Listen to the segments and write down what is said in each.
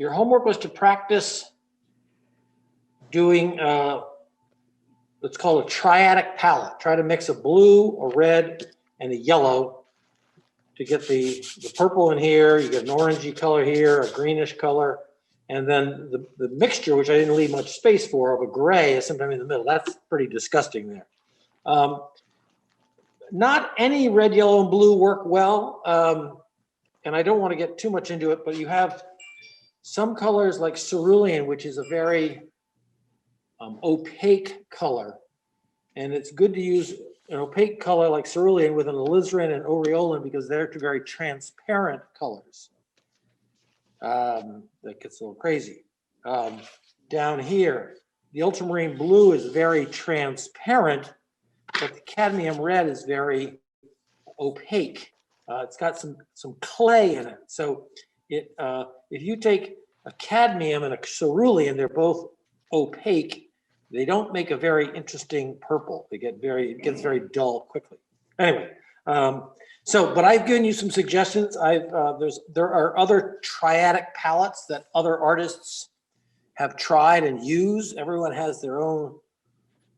your homework was to practice doing, let's call it a triadic palette. Try to mix a blue, a red, and a yellow to get the purple in here. You get an orangey color here, a greenish color, and then the mixture, which I didn't leave much space for, of a gray is sometime in the middle. That's pretty disgusting there. Not any red, yellow, and blue work well, and I don't want to get too much into it, but you have some colors like cerulean, which is a very opaque color, and it's good to use an opaque color like cerulean with an alizarin and aureolin because they're two very transparent colors. That gets a little crazy. Down here, the ultramarine blue is very transparent, but the cadmium red is very opaque. It's got some clay in it. So if you take a cadmium and a cerulean, they're both opaque. They don't make a very interesting purple. It gets very dull quickly. Anyway, but I've given you some suggestions. There are other triadic palettes that other artists have tried and use. Everyone has their own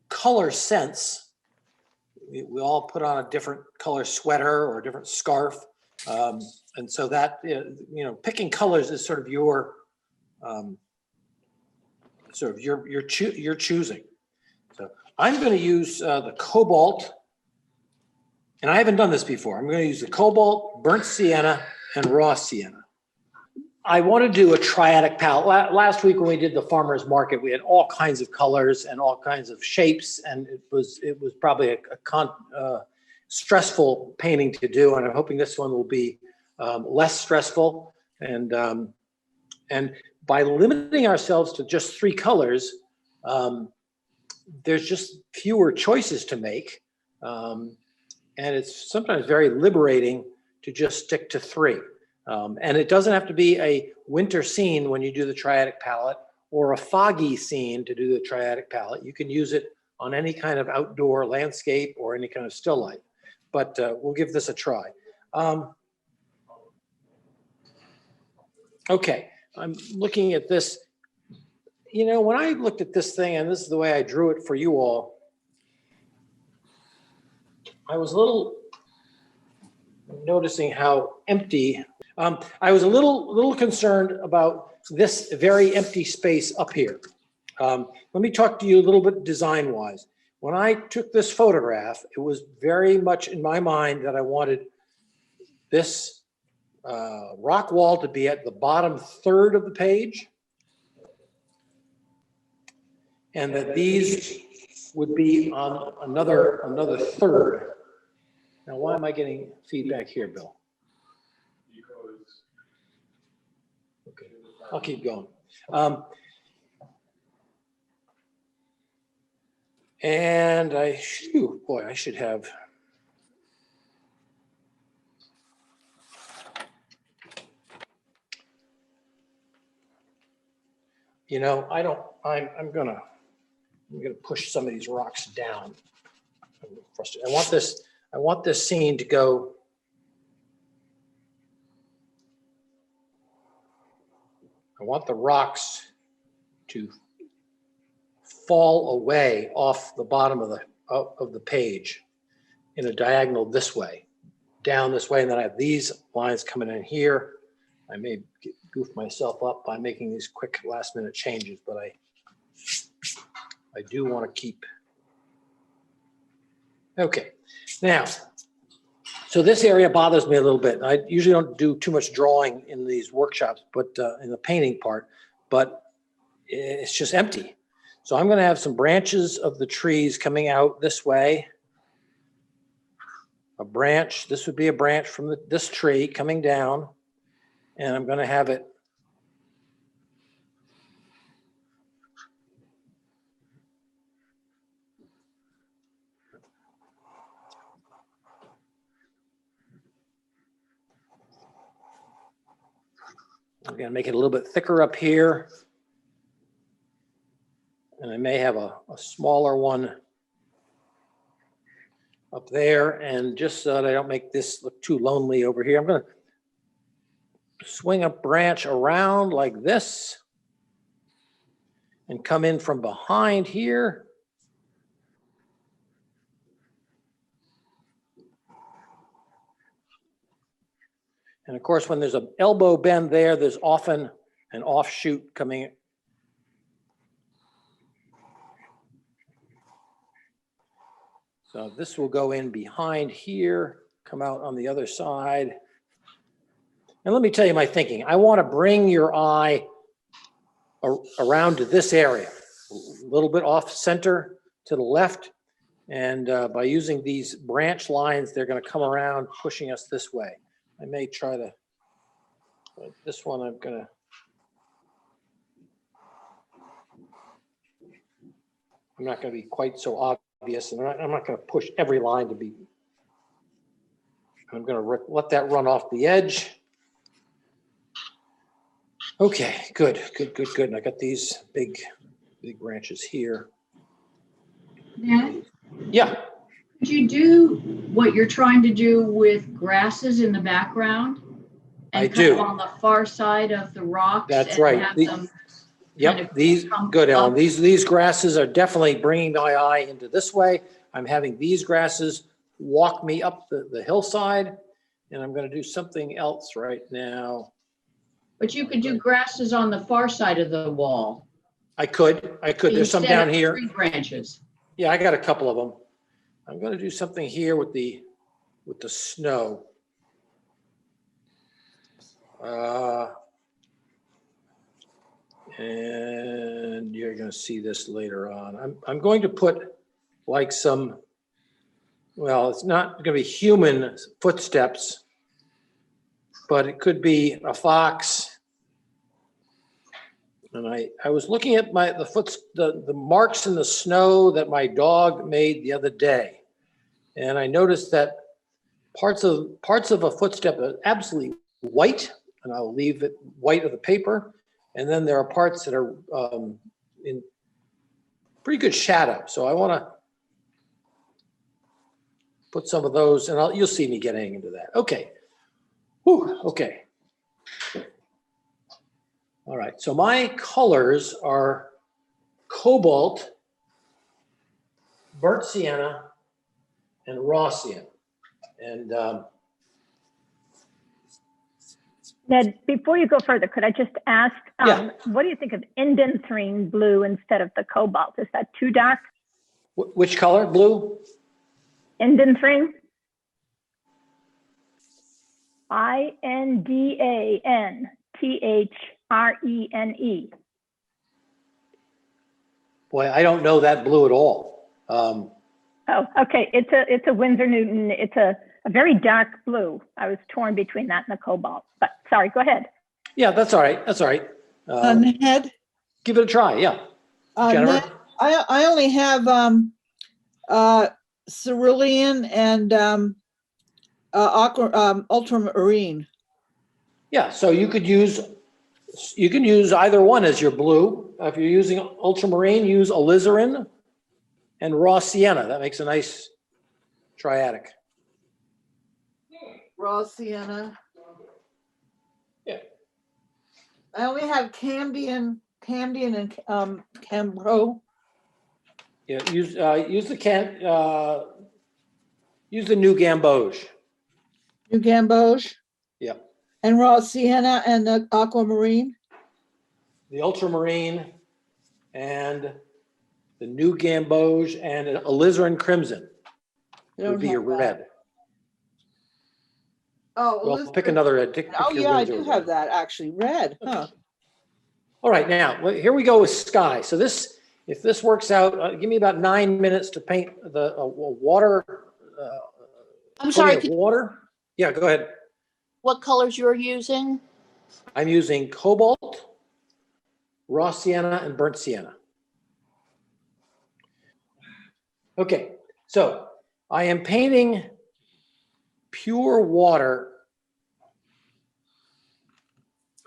color sense. We all put on a different color sweater or a different scarf, and so that picking colors is sort of your you're choosing. So I'm going to use the cobalt, and I haven't done this before. I'm going to use the cobalt, burnt sienna, and raw sienna. I want to do a triadic palette. Last week when we did the farmer's market, we had all kinds of colors and all kinds of shapes, and it was probably a stressful painting to do, and I'm hoping this one will be less stressful. And by limiting ourselves to just 3 colors, there's just fewer choices to make, and it's sometimes very liberating to just stick to 3. And it doesn't have to be a winter scene when you do the triadic palette or a foggy scene to do the triadic palette. You can use it on any kind of outdoor landscape or any kind of still life, but we'll give this a try. Okay, I'm looking at this. When I looked at this thing, and this is the way I drew it for you all, I was a little noticing how empty. I was a little concerned about this very empty space up here. Let me talk to you a little bit design-wise. When I took this photograph, it was very much in my mind that I wanted this rock wall to be at the bottom third of the page, and that these would be on another third. Now, why am I getting feedback here, Bill? Okay, I'll keep going. And I should have. I'm gonna push some of these rocks down. I'm frustrated. I want this scene to go. I want the rocks to fall away off the bottom of the page in a diagonal this way, down this way, and then I have these lines coming in here. I may goof myself up by making these quick last-minute changes, but I do want to keep. Okay, now, so this area bothers me a little bit. I usually don't do too much drawing in these workshops, but in the painting part, but it's just empty. So I'm going to have some branches of the trees coming out this way. A branch, this would be a branch from this tree coming down, and I'm going to have it I'm going to make it a little bit thicker up here. And I may have a smaller one up there. And just so that I don't make this look too lonely over here, I'm going to swing a branch around like this and come in from behind here. And of course, when there's an elbow bend there, there's often an offshoot coming. So this will go in behind here, come out on the other side. And let me tell you my thinking. I want to bring your eye around to this area, a little bit off center to the left. And by using these branch lines, they're going to come around pushing us this way. I may try to, this one I'm going to, I'm not going to be quite so obvious, and I'm not going to push every line to be, I'm going to let that run off the edge. Okay, good. And I got these big branches here. Ned, Yeah. could you do what you're trying to do with grasses in the background? And I kind do. of on the far side of the rocks. That's and right. have them kind Yep, of these, come good, Ellen. up. These grasses are definitely bringing my eye into this way. I'm having these grasses walk me up the hillside, and I'm going to do something else right now. But you could do grasses on the far side of the wall. I could. There's some instead down of here. Tree branches. Yeah, I got a couple of them. I'm going to do something here with the snow. And you're going to see this later on. I'm going to put like some, well, it's not going to be human footsteps, but it could be a fox. And I was looking at the marks in the snow that my dog made the other day, and I noticed that parts of a footstep are absolutely white, and I'll leave it white of the paper, and then there are parts that are in pretty good shadow. So I want to put some of those, and you'll see me getting into that. Okay. Whew, okay. All right, so my colors are cobalt, burnt sienna, and raw sienna. And Ned, before you go further, could I just ask, Yeah. what do you think of Untitled blue instead of the cobalt? Is that too dark? which color? Blue? Untitled? INDANTHRENE. Boy, I don't know that blue at all. Oh, okay. It's a Winsor Newton. It's a very dark blue. I was torn between that and the cobalt. But sorry, go ahead. Yeah, that's all right. That's all right. Ned, Give it a try. Yeah. Jennifer? Ned, I only have cerulean and ultramarine. Yeah. So you can use either one as your blue. If you're using ultramarine, use alizarin and raw sienna. That makes a nice triadic. Raw sienna. Yeah. I only have Cambion and Cambro. Yeah. Use the new gamboge. New Gamboge. Yeah. And raw sienna and the aquamarine. The ultramarine and the new gamboge and an alizarin crimson would be your red. Oh, Well, pick another. oh yeah, I do have that actually. Red. Huh. All right, now here we go with sky. So if this works out, give me about 9 minutes to paint the water. I'm sorry, Water. Yeah, go ahead. what colors you're using? I'm using cobalt, raw sienna, and burnt sienna. Okay, so I am painting pure water.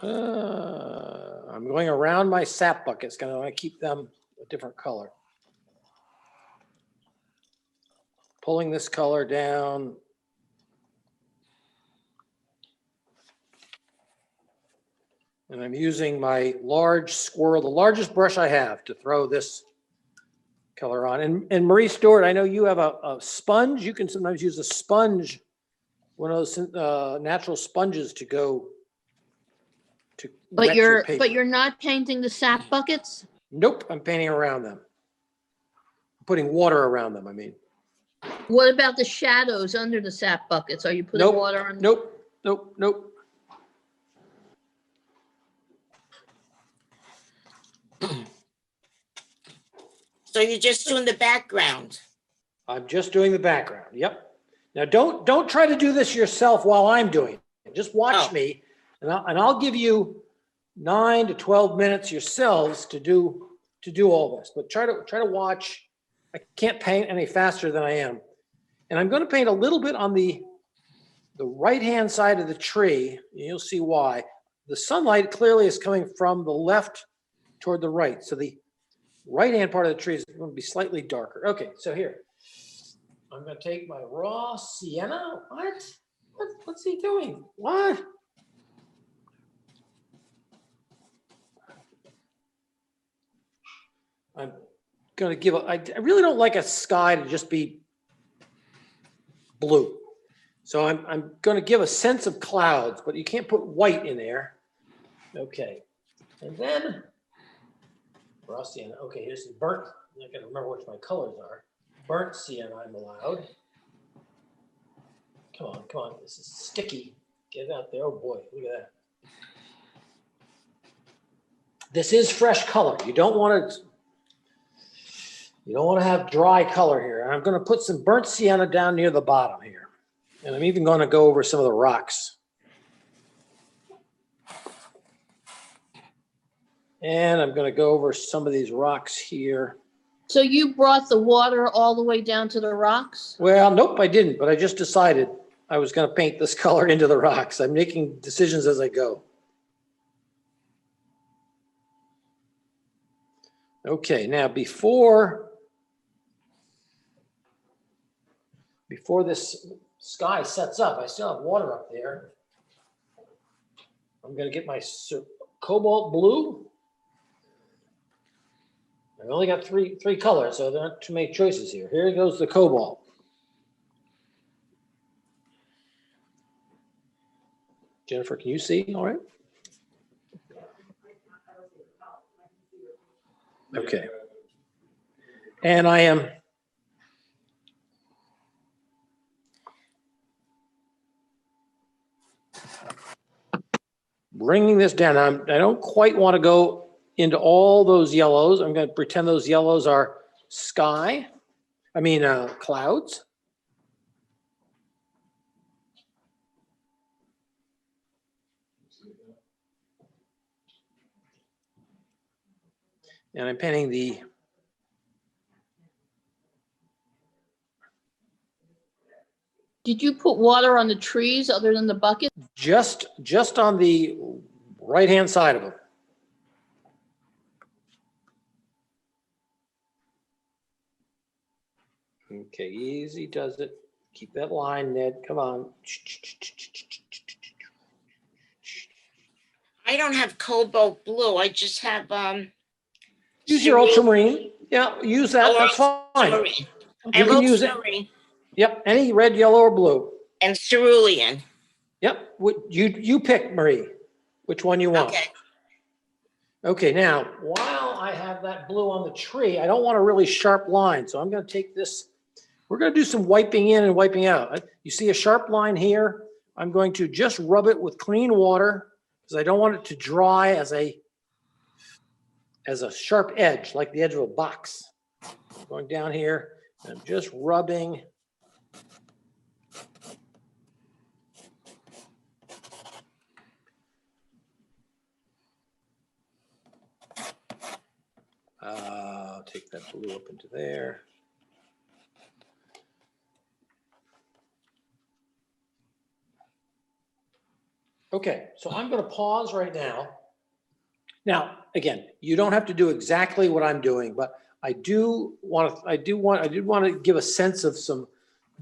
I'm going around my sap buckets, because I want to keep them a different color. Pulling this color down. And I'm using my large squirrel, the largest brush I have, to throw this color on. And Marie Stewart, I know you have a sponge. You can sometimes use a sponge, one of those natural sponges to go to But wet your you're paper. but you're not painting the sap buckets? Nope, I'm painting around them. Putting water around them, I mean. What about the shadows under the sap buckets? Are you putting Nope, water on? nope, nope, nope. So you're just doing the background. I'm just doing the background. Yep. Now don't try to do this yourself while I'm doing it. Just watch Oh. me, and I'll give you 9 to 12 minutes yourselves to do all this. But try to watch. I can't paint any faster than I am, and I'm going to paint a little bit on the right-hand side of the tree. And you'll see why. The sunlight clearly is coming from the left toward the right, so the right-hand part of the tree is going to be slightly darker. Okay, so here. I'm going to take my raw sienna. What's he doing? What? I'm going to give I really don't like a sky to just be blue. So I'm going to give a sense of clouds, but you can't put white in there. Okay. And then raw sienna. Okay, here's the burnt. I got to remember which my colors are. Burnt sienna I'm allowed. Come on, this is sticky. Get it out there. Oh boy, look at that. This is fresh color. You don't want to have dry color here. And I'm going to put some burnt sienna down near the bottom here. And I'm even going to go over some of the rocks. And I'm going to go over some of these rocks here. So you brought the water all the way down to the rocks? Well, nope, I didn't, but I just decided I was going to paint this color into the rocks. I'm making decisions as I go. Okay, now before this sky sets up, I still have water up there. I'm going to get my cobalt blue. I've only got three colors, so there aren't too many choices here. Here goes the cobalt. Jennifer, can you see all right? Okay. And I am bringing this down. I don't quite want to go into all those yellows. I'm going to pretend those yellows are clouds. And I'm painting the Did you put water on the trees other than the bucket? just on the right-hand side of them. Okay, easy does it. Keep that line, Ned. Come on. I don't have cobalt blue. I just have Use your ultramarine. Yeah, use that. Oh, That's fine. ultramarine. I You have can use it. ultramarine Yep, any red, yellow, or blue. and cerulean. Yep, you pick, Marie, which one you want. Okay. Okay, now, while I have that blue on the tree, I don't want a really sharp line, so I'm going to take this. We're going to do some wiping in and wiping out. You see a sharp line here? I'm going to just rub it with clean water because I don't want it to dry as a sharp edge, like the edge of a box. Going down here, and I'm just rubbing. I'll take that blue up into there. Okay, so I'm going to pause right now. Now, again, you don't have to do exactly what I'm doing, but I did want to give a sense of some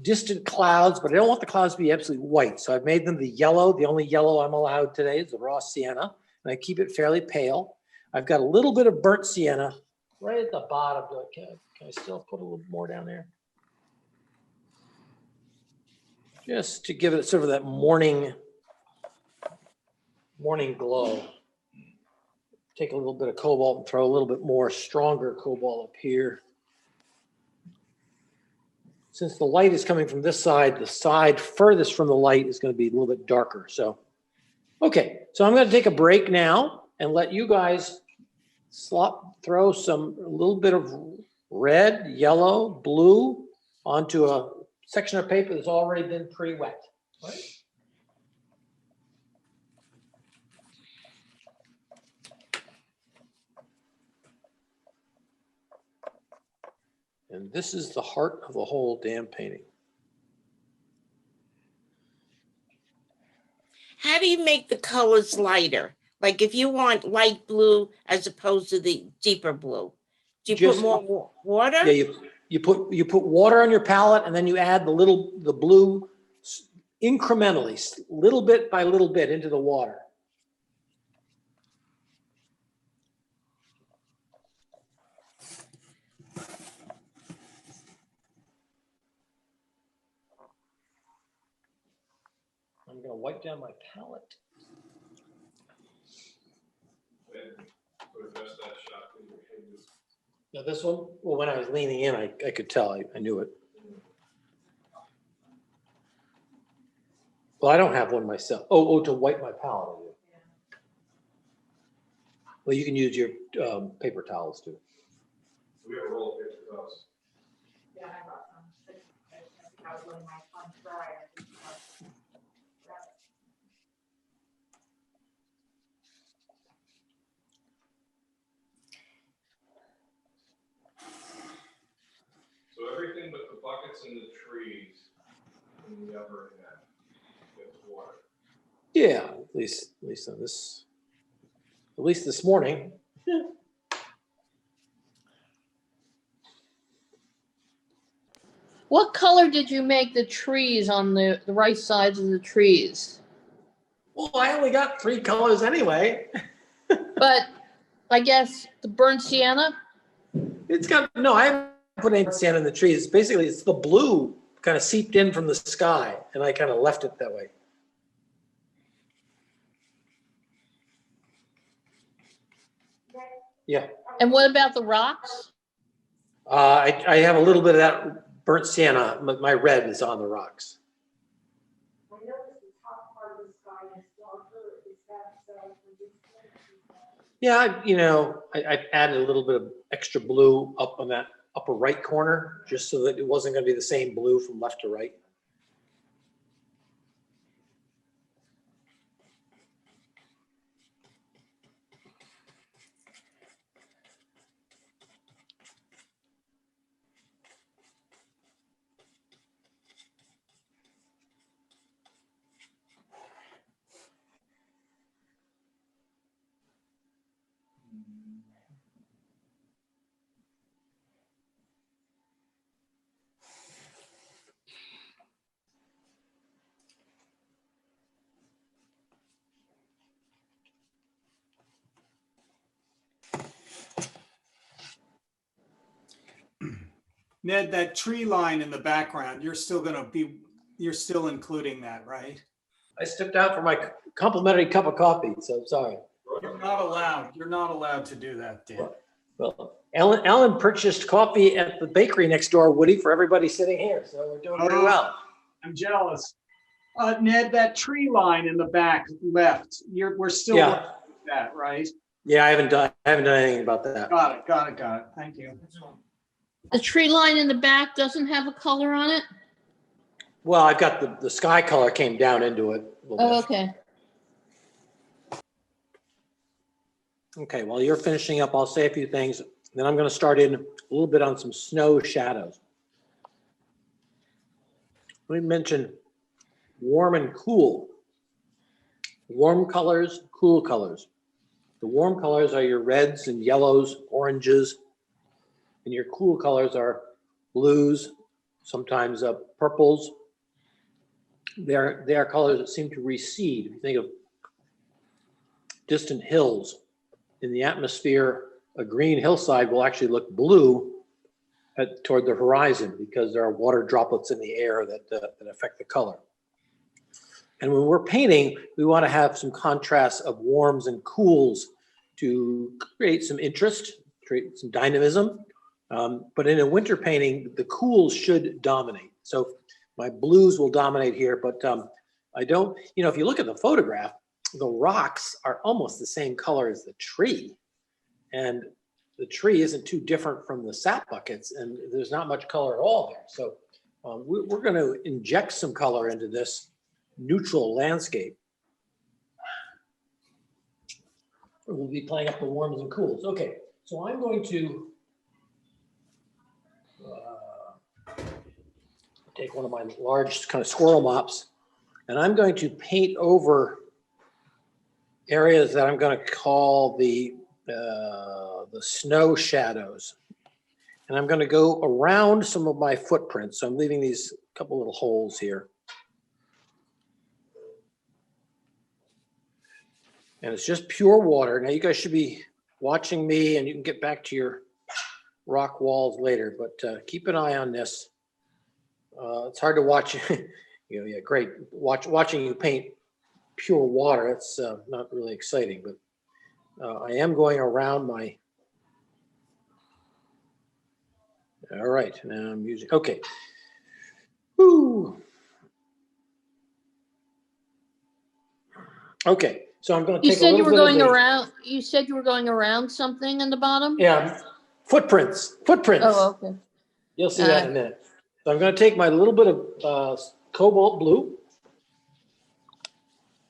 distant clouds, but I don't want the clouds to be absolutely white. So I've made them the yellow. The only yellow I'm allowed today is the raw sienna. and I keep it fairly pale. I've got a little bit of burnt sienna right at the bottom. Can I still put a little more down there? Just to give it sort of that morning glow. Take a little bit of cobalt and throw a little bit more stronger cobalt up here. Since the light is coming from this side, the side furthest from the light is going to be a little bit darker. So, okay, so I'm going to take a break now and let you guys throw a little bit of red, yellow, blue onto a section of paper that's already been pre-wet. Right? And this is the heart of the whole damn painting. How do you make the colors lighter? Like if you want light blue as opposed to the deeper blue, do you put more water? Yeah, you put water on your palette, and then you add the blue incrementally, little bit by little bit into the water. I'm going to wipe down my palette. Now this one, well, when I was leaning in, I could tell, I knew it. Well, I don't have one myself. Oh, to wipe my palette. Well, you can use your paper towels too. We have a roll of paper towels. Yeah, I brought some. I think I was letting my son try. So everything but the buckets and the trees in the upper end gets water. Yeah, at least on this, at least this morning. What color did you make the trees on the right sides of the trees? Well, I only got 3 colors anyway. But I guess the burnt sienna? It's got, no, I haven't put any sand in the trees. Basically, it's the blue kind of seeped in from the sky, and I kind of left it that way. Yeah. And what about the rocks? I have a little bit of that burnt sienna. My red is on the rocks. I noticed the top part of the sky is darker. Is that Yeah, I added a little bit of extra blue up on that upper right corner, just so that it wasn't going to be the same blue from left to right. Ned, that tree line in the background, you're still including that, right? I stepped out for my complimentary cup of coffee, so I'm sorry. You're not allowed to do that, Dan. Well, Alan purchased coffee at the bakery next door, Woody, for everybody sitting here, so we're doing very well. I'm jealous. Ned, that tree line in the back left, we're still Yeah. working with that, right? Yeah, I haven't done anything about that. Got it. Thank you. The tree line in the back doesn't have a color on it? Well, I've got the sky color came down into it a little Oh, bit. okay. Okay, while you're finishing up, I'll say a few things. Then I'm going to start in a little bit on some snow shadows. Let me mention warm and cool. Warm colors, cool colors. The warm colors are your reds and yellows, oranges, and your cool colors are blues, sometimes purples. They are colors that seem to recede. If you think of distant hills. In the atmosphere, a green hillside will actually look blue toward the horizon because there are water droplets in the air that affect the color. And when we're painting, we want to have some contrast of warms and cools to create some interest, create some dynamism. But in a winter painting, the cools should dominate. So my blues will dominate here, but I don't, if you look at the photograph, the rocks are almost the same color as the tree. And the tree isn't too different from the sap buckets, and there's not much color at all there. So we're going to inject some color into this neutral landscape. We'll be playing up the warms and cools. Okay, so I'm going to take one of my large kind of squirrel mops, and I'm going to paint over areas that I'm going to call the snow shadows. And I'm going to go around some of my footprints. So I'm leaving these couple little holes here. And it's just pure water. Now you guys should be watching me, and you can get back to your rock walls later, but keep an eye on this. It's hard to watch, yeah, great. Watching you paint pure water, that's not really exciting, but I am going around my, all right, now I'm using, okay. Woo. Okay, so I'm going to You take a said you little were bit of going the, around, you said you were going around something in the bottom? yeah, footprints. Oh, okay. You'll see that in a minute. So I'm going to take my little bit of cobalt blue.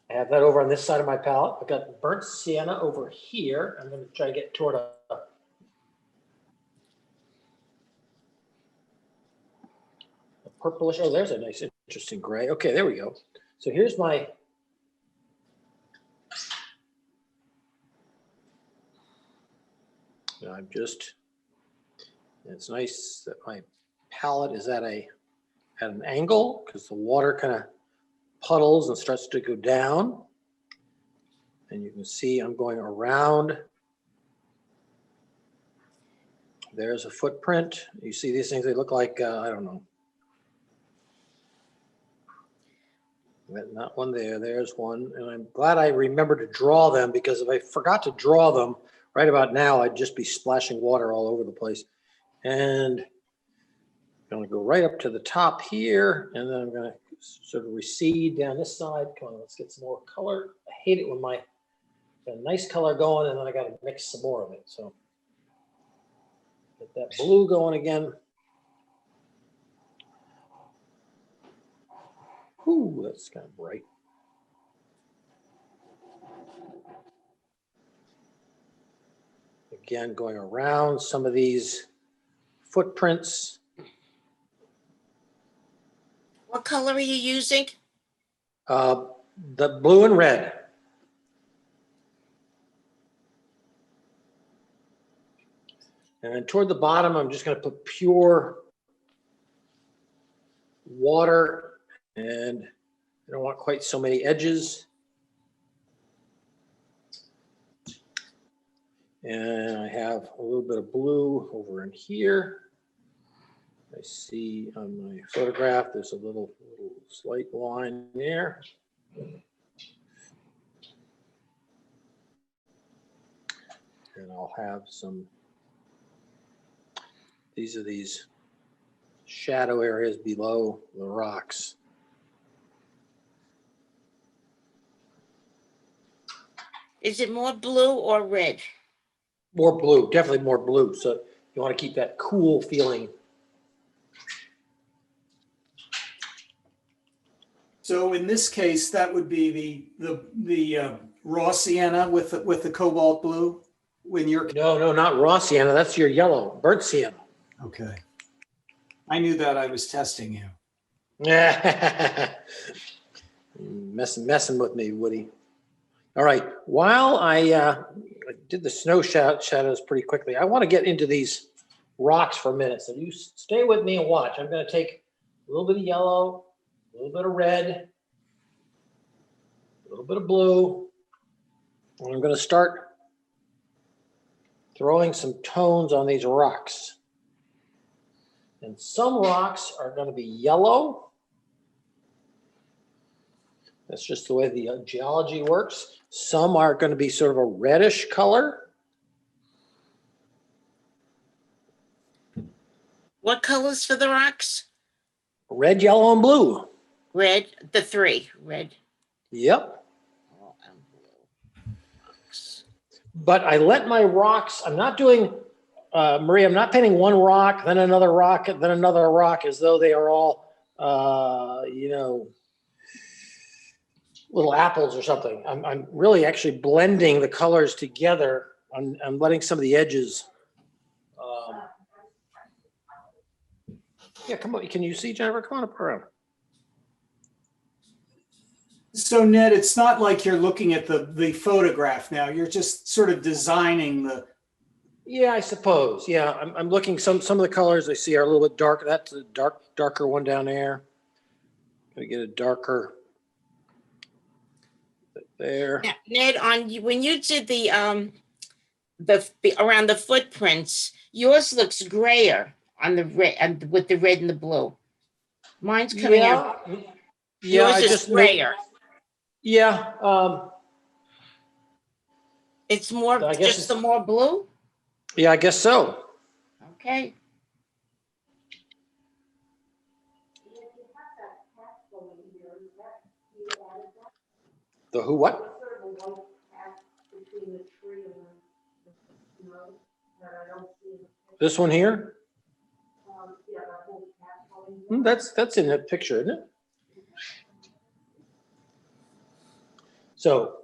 I have that over on this side of my palette. I've got burnt sienna over here. I'm going to try to get toward a purplish. Oh, there's a nice, interesting gray. Okay, there we go. So here's my I'm just, it's nice that my palette is at an angle because the water kind of puddles and starts to go down. And you can see I'm going around. There's a footprint. You see these things, they look like, I don't know. Not one there, there's one. And I'm glad I remembered to draw them, because if I forgot to draw them right about now, I'd just be splashing water all over the place. And I'm gonna go right up to the top here, and then I'm gonna sort of recede down this side. Come on, let's get some more color. I hate it when got a nice color going and then I gotta mix some more of it. So get that blue going again. Ooh, that's kind of bright. Again, going around some of these footprints. What color are you using? The blue and red. And then toward the bottom, I'm just going to put pure water, and I don't want quite so many edges. And I have a little bit of blue over in here. I see on my photograph, there's a little slight line there. And I'll have some, these are these shadow areas below the rocks. Is it more blue or red? More blue, definitely more blue. So you want to keep that cool feeling. So in this case, that would be the raw sienna with the cobalt blue when you're. No, not raw sienna. That's your yellow, burnt sienna. Okay. I knew that. I was testing you. messing with me, Woody. All right. While I did the snow shadows pretty quickly, I want to get into these rocks for a minute. So you stay with me and watch. I'm going to take a little bit of yellow, a little bit of red, a little bit of blue, And I'm going to start throwing some tones on these rocks. And some rocks are going to be yellow. That's just the way the geology works. Some are going to be sort of a reddish color. What colors for the rocks? Red, yellow, and blue. Red, the three, red. Yep. Yellow, and blue. Rocks. But I let my rocks, I'm not doing, Marie, I'm not painting one rock, then another rock, then another rock as though they are all, you know, little apples or something. I'm really actually blending the colors together. I'm letting some of the edges. Yeah, come on. Can you see, Jennifer? Come on up around. So Ned, it's not like you're looking at the photograph now. You're just sort of designing the. Yeah, I suppose. Yeah, I'm looking. Some of the colors I see are a little bit dark. That's a darker one down there. Gonna get a darker there. Now, Ned, when you did the around the footprints, yours looks grayer on the red and with the red and the blue. Mine's coming out. Yeah, Yours I is just grayer. Yeah. It's more I guess just the more blue. Yeah, I guess so. Okay. The who what? This one here? That's in the picture, isn't it? So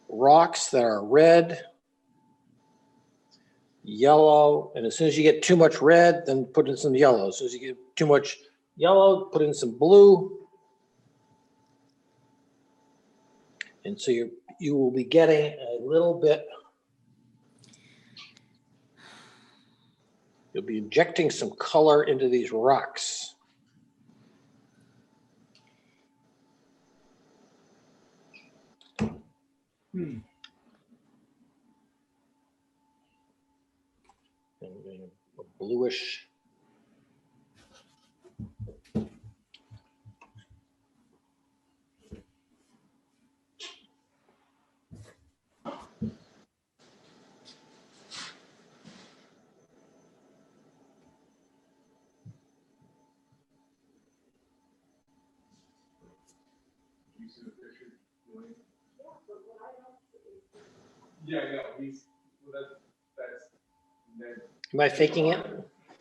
rocks that are red, yellow, and as soon as you get too much red, then put in some yellow. As soon as you get too much yellow, put in some blue. And so you will be getting a little bit, you'll be injecting some color into these rocks. And a bluish. Yeah, that's Ned. Am I faking it?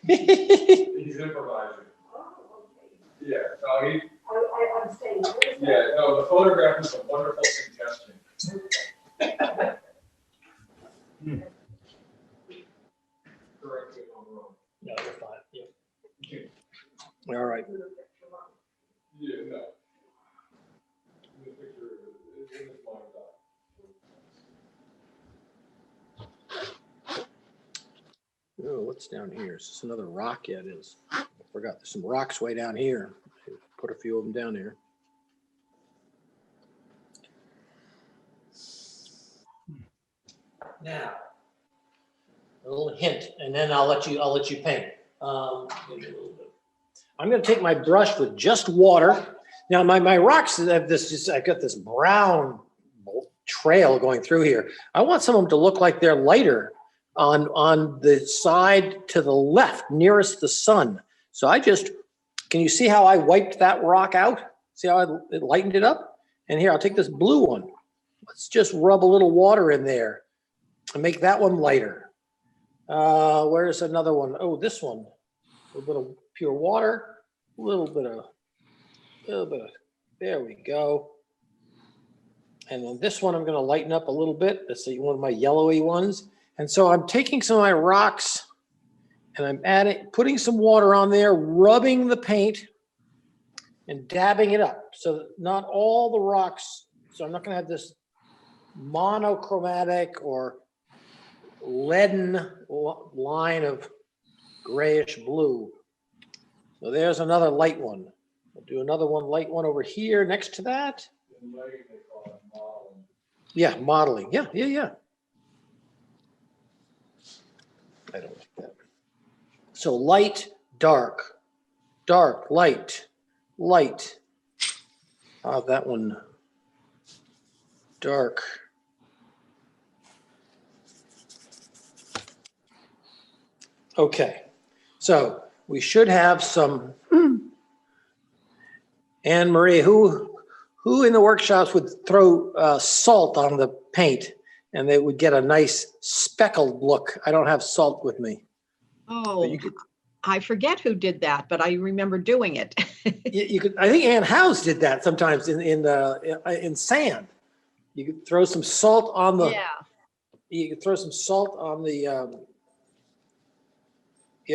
He's improvising. Yeah, no, I'm saying. yeah, no, the photograph is a wonderful suggestion. Correct me if I'm wrong. No, you're fine. Yeah. All right. Yeah, no. The picture is in his mind's eye. Oh, what's down here? Is this another rock? Yeah, it is. I forgot there's some rocks way down here. Put a few of them down there. Now, a little hint, and then I'll let you paint. Give me a little bit. I'm going to take my brush with just water. Now, my rocks have this. I've got this brown trail going through here. I want some of them to look like they're lighter on the side to the left, nearest the sun. So can you see how I wiped that rock out? See how it lightened it up? And here, I'll take this blue one. Let's just rub a little water in there and make that one lighter. Where's another one? Oh, this one. A little bit of pure water, a little bit of, there we go. And then this one I'm going to lighten up a little bit. That's one of my yellowy ones. And so I'm taking some of my rocks and I'm putting some water on there, rubbing the paint and dabbing it up. So that not all the rocks, so I'm not going to have this monochromatic or leaden line of grayish blue. So there's another light one. We'll do another light one over here next to that. In lighting, they call it modeling. Yeah, modeling. Yeah, yeah, yeah. I don't like that. So light, dark, dark, light, light. That one. Dark. Okay, so we should have some. Anne Marie, who in the workshops would throw salt on the paint and they would get a nice speckled look? I don't have salt with me. Oh, You could, I forget who did that, but I remember doing it. you could. I think Ann House did that sometimes in sand. You could throw some salt on the. Yeah. You could throw some salt on the.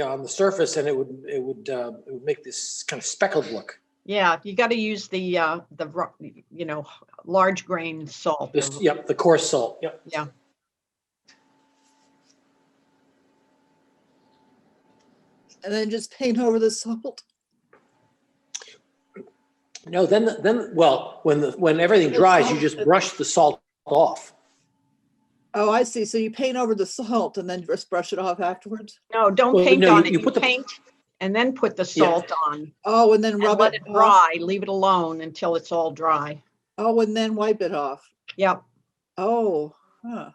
On the surface, and it would make this kind of speckled look. Yeah, you got to use the large grain salt. Yep, the coarse salt. Yep. Yeah. And then just paint over the salt. No, then well, when everything dries, you just brush the salt off. Oh, I see. So you paint over the salt and then just brush it off afterwards? No, don't Well, paint no, on you it. You put the- paint and then put the salt on Oh, and then and rub let it it off? dry. Leave it alone until it's all dry. Oh, and then wipe it off. Yep. Oh, huh.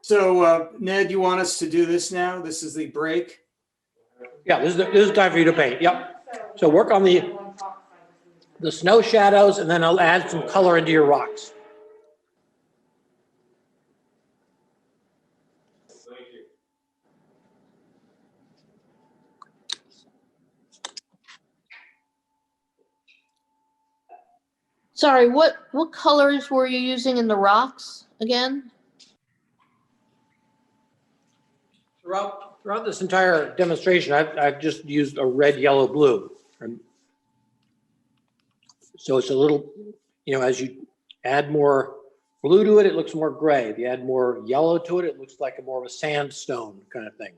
So Ned, you want us to do this now? This is the break. Yeah, this is time for you to paint. Yep. So work on the snow shadows, and then I'll add some color into your rocks. Thank you. Sorry, what colors were you using in the rocks again? Throughout this entire demonstration, I've just used a red, yellow, blue. And so it's a little, as you add more blue to it, it looks more gray. If you add more yellow to it, it looks like more of a sandstone kind of thing.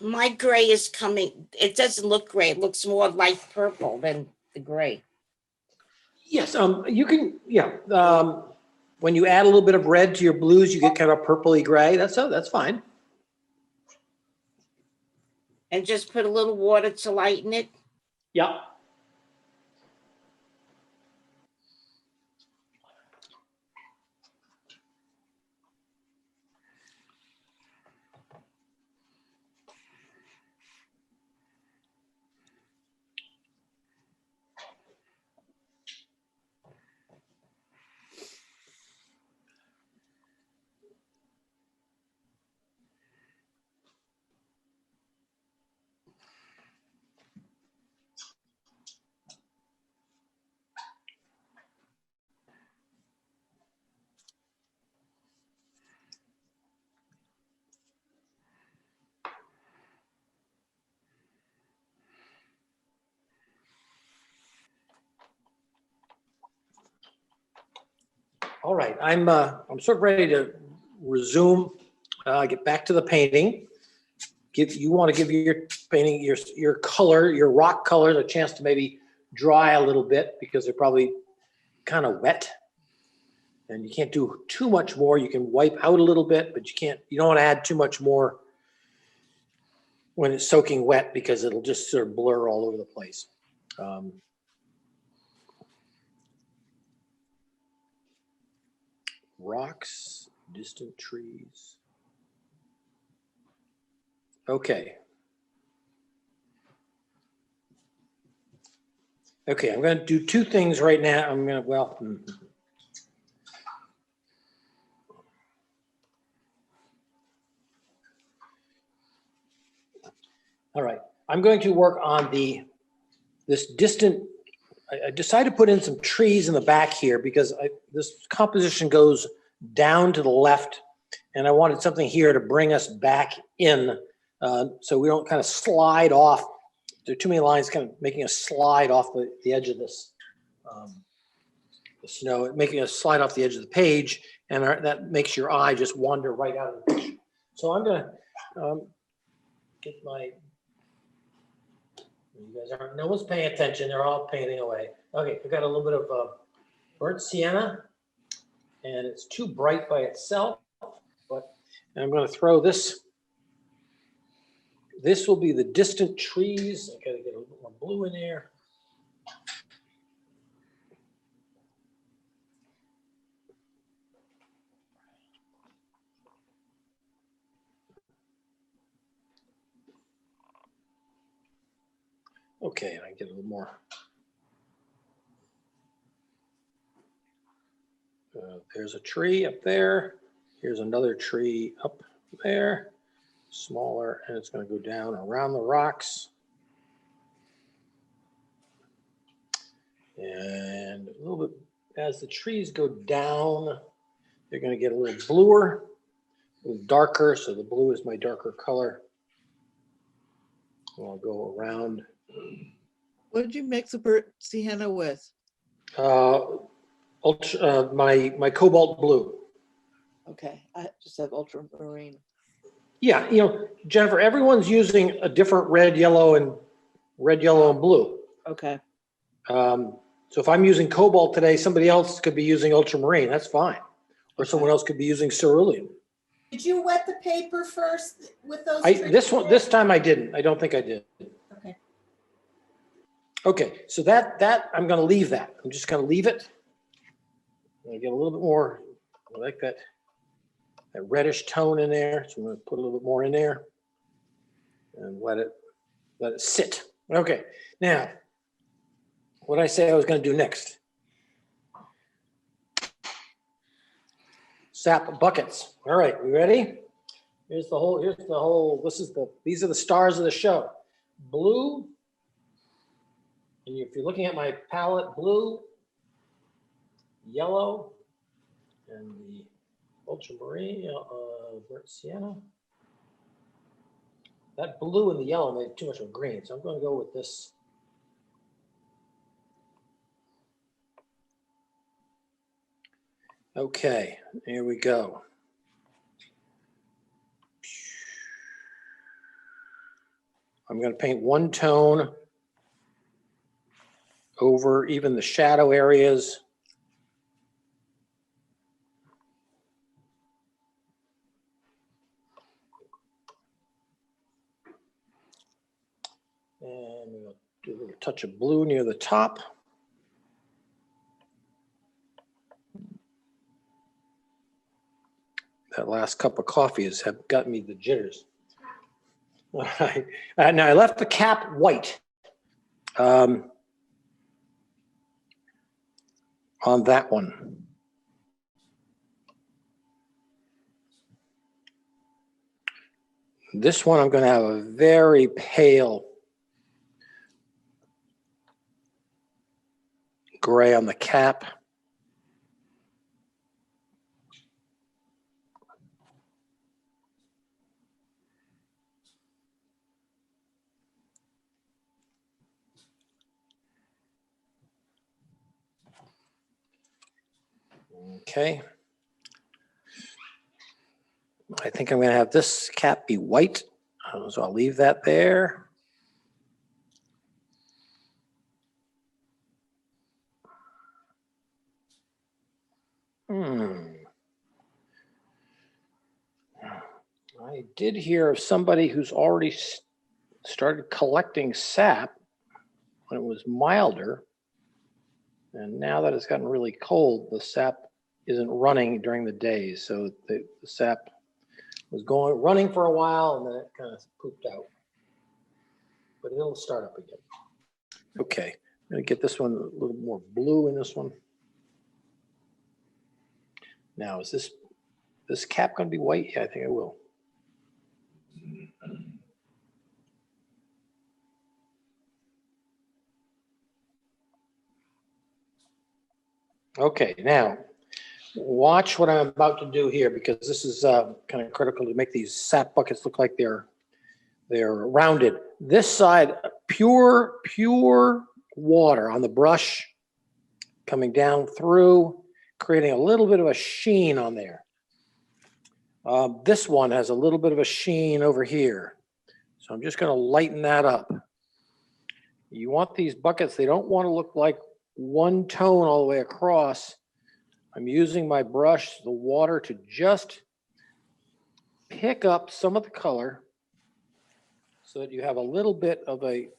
My gray is coming. It doesn't look gray. It looks more light purple than the gray. Yes, you can, when you add a little bit of red to your blues, you get kind of purpley gray. That's fine. And just put a little water to lighten it. Yeah. All right, I'm sort of ready to resume, get back to the painting. You want to give your painting, your color, your rock colors a chance to maybe dry a little bit because they're probably kind of wet. And you can't do too much more. You can wipe out a little bit, but you don't want to add too much more when it's soaking wet because it'll just sort of blur all over the place. Rocks, distant trees. Okay. Okay, I'm going to do two things right now. All right, I'm going to work on this distant. I decided to put in some trees in the back here because this composition goes down to the left, and I wanted something here to bring us back in, so we don't kind of slide off. There are too many lines kind of making us slide off the edge of this the snow, making us slide off the edge of the page, and that makes your eye just wander right out of the picture. So I'm going to Get my, you guys aren't, no one's paying attention. They're all painting away. Okay, I've got a little bit of burnt sienna, and it's too bright by itself, but I'm going to throw this. This will be the distant trees. I got to get a little more blue in there. Okay, I get a little more. There's a tree up there. Here's another tree up there, smaller, and it's going to go down around the rocks. And a little bit, as the trees go down, they're going to get a little bluer, a little darker. So the blue is my darker color. And I'll go around. What did you mix the burnt sienna with? My cobalt blue. Okay, I just have ultramarine. Yeah, you know, Jennifer, everyone's using a different red, yellow, and blue. Okay. So if I'm using cobalt today, somebody else could be using ultramarine. That's fine. Or someone else could be using cerulean. Did you wet the paper first with those? This time I didn't. I don't think I did. Okay. Okay, so that I'm going to leave that. I'm just going to leave it. I get a little bit more. I like that reddish tone in there. So I'm going to put a little bit more in there and let it sit. Okay, now what did I say I was going to do next? Sap buckets. All right, we ready? These are the stars of the show. Blue, and if you're looking at my palette, blue, yellow, and the ultramarine, burnt sienna. That blue and the yellow made too much of a green, so I'm going to go with this. Okay, here we go. I'm going to paint one tone over even the shadow areas. And we'll do a little touch of blue near the top. That last cup of coffee has got me the jitters. All right. Now I left the cap white on that one. This one I'm going to have a very pale gray on the cap. Okay. I think I'm going to have this cap be white, so I'll leave that there. I did hear of somebody who's already started collecting sap when it was milder. And now that it's gotten really cold, the sap isn't running during the days. So the sap was running for a while and then it kind of pooped out. But it'll start up again. Okay, I'm going to get this one a little more blue in this one. Now, is this cap going to be white? Yeah, I think it will. Okay, now watch what I'm about to do here because this is kind of critical to make these sap buckets look like they're rounded. This side, pure water on the brush coming down through, creating a little bit of a sheen on there. This one has a little bit of a sheen over here. So I'm just going to lighten that up. You want these buckets, they don't want to look like one tone all the way across. I'm using my brush, the water, to just pick up some of the color so that you have a little bit of a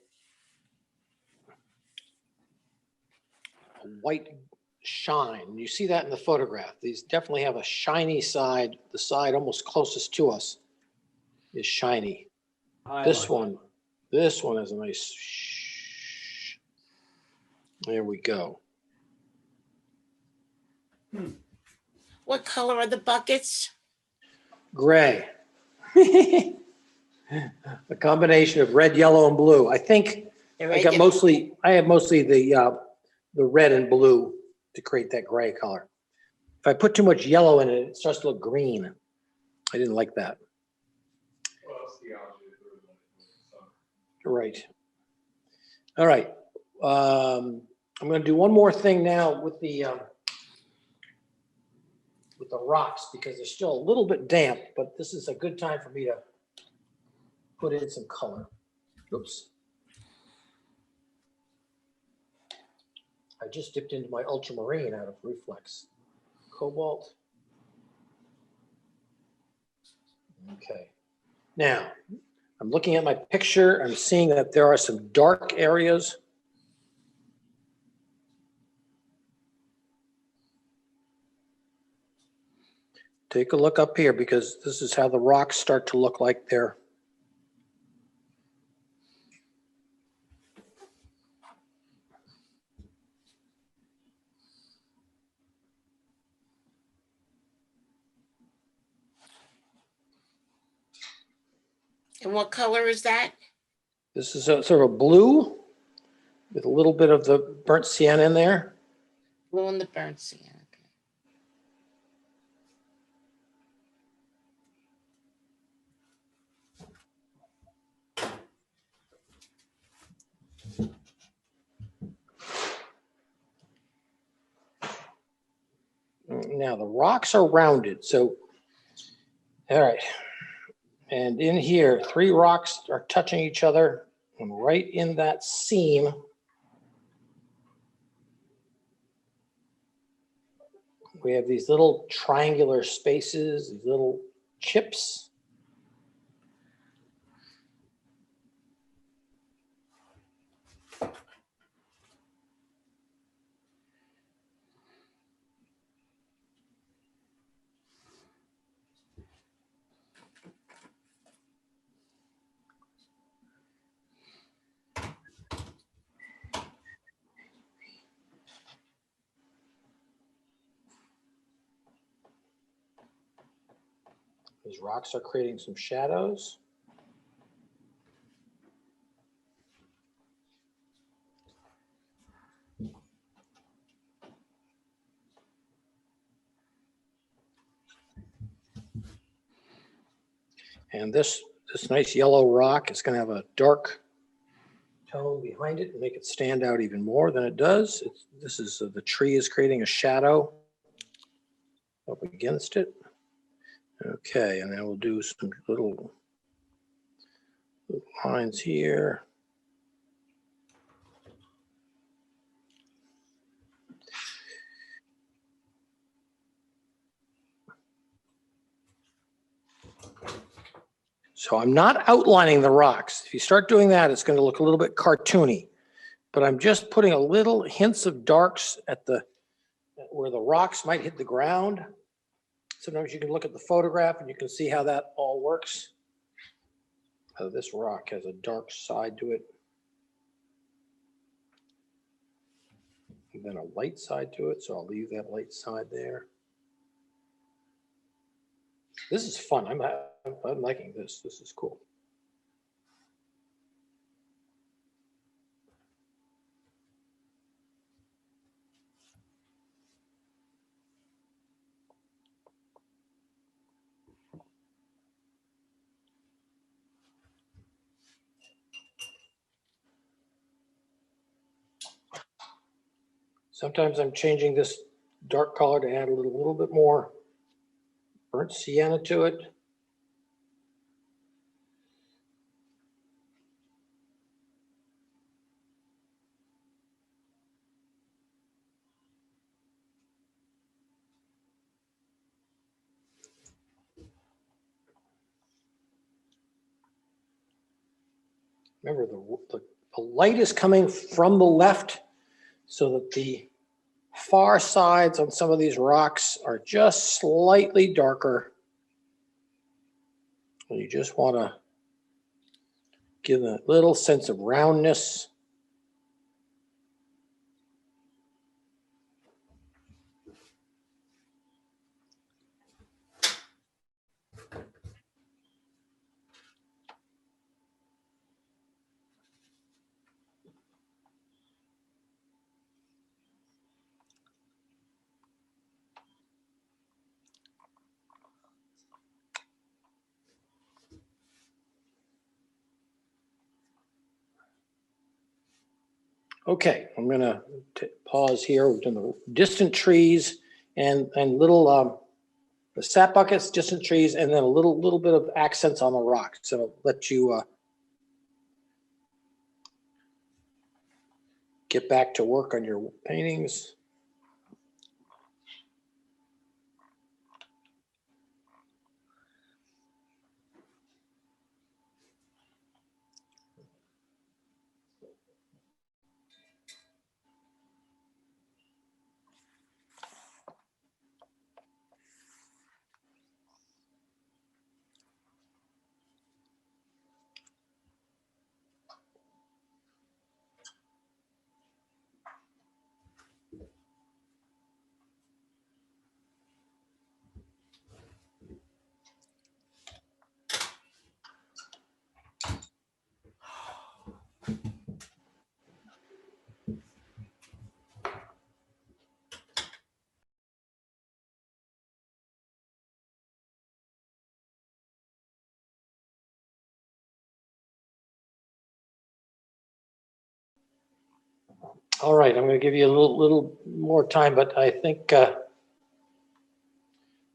white shine. You see that in the photograph. These definitely have a shiny side. The side almost closest to us is shiny. This one has a nice, there we go. What color are the buckets? Gray. A combination of red, yellow, and blue. I think The I red, have mostly the red and blue to create that gray color. If I put too much yellow in it, it starts to look green. I didn't like that. Well, it's the opposite. Right. All right. I'm going to do one more thing now with the rocks because they're still a little bit damp, but this is a good time for me to put in some color. Oops. I just dipped into my ultramarine out of reflex. Cobalt. Okay. Now, I'm looking at my picture. I'm seeing that there are some dark areas. Take a look up here because this is how the rocks start to look like they're And what color is that? this is a sort of a blue with a little bit of the burnt sienna in there. Blue and the burnt sienna. Now the rocks are rounded, so all right. And in here, 3 rocks are touching each other, and right in that seam, we have these little triangular spaces, these little chips. These rocks are creating some shadows. And this nice yellow rock is going to have a dark tone behind it and make it stand out even more than it does. This is the tree is creating a shadow up against it. Okay, and then we'll do some little lines here. So I'm not outlining the rocks. If you start doing that, it's going to look a little bit cartoony. But I'm just putting a little hints of darks at where the rocks might hit the ground. Sometimes you can look at the photograph and you can see how that all works. This rock has a dark side to it. And then a light side to it, so I'll leave that light side there. This is fun. I'm liking this. This is cool. Sometimes I'm changing this dark color to add a little bit more burnt sienna to it. Remember, the light is coming from the left so that the far sides on some of these rocks are just slightly darker. And you just want to give them a little sense of roundness. Okay, I'm gonna pause here. We've done the distant trees and little the sap buckets, distant trees, and then a little bit of accents on the rock. So let you get back to work on your paintings. All right, I'm going to give you a little more time, but I think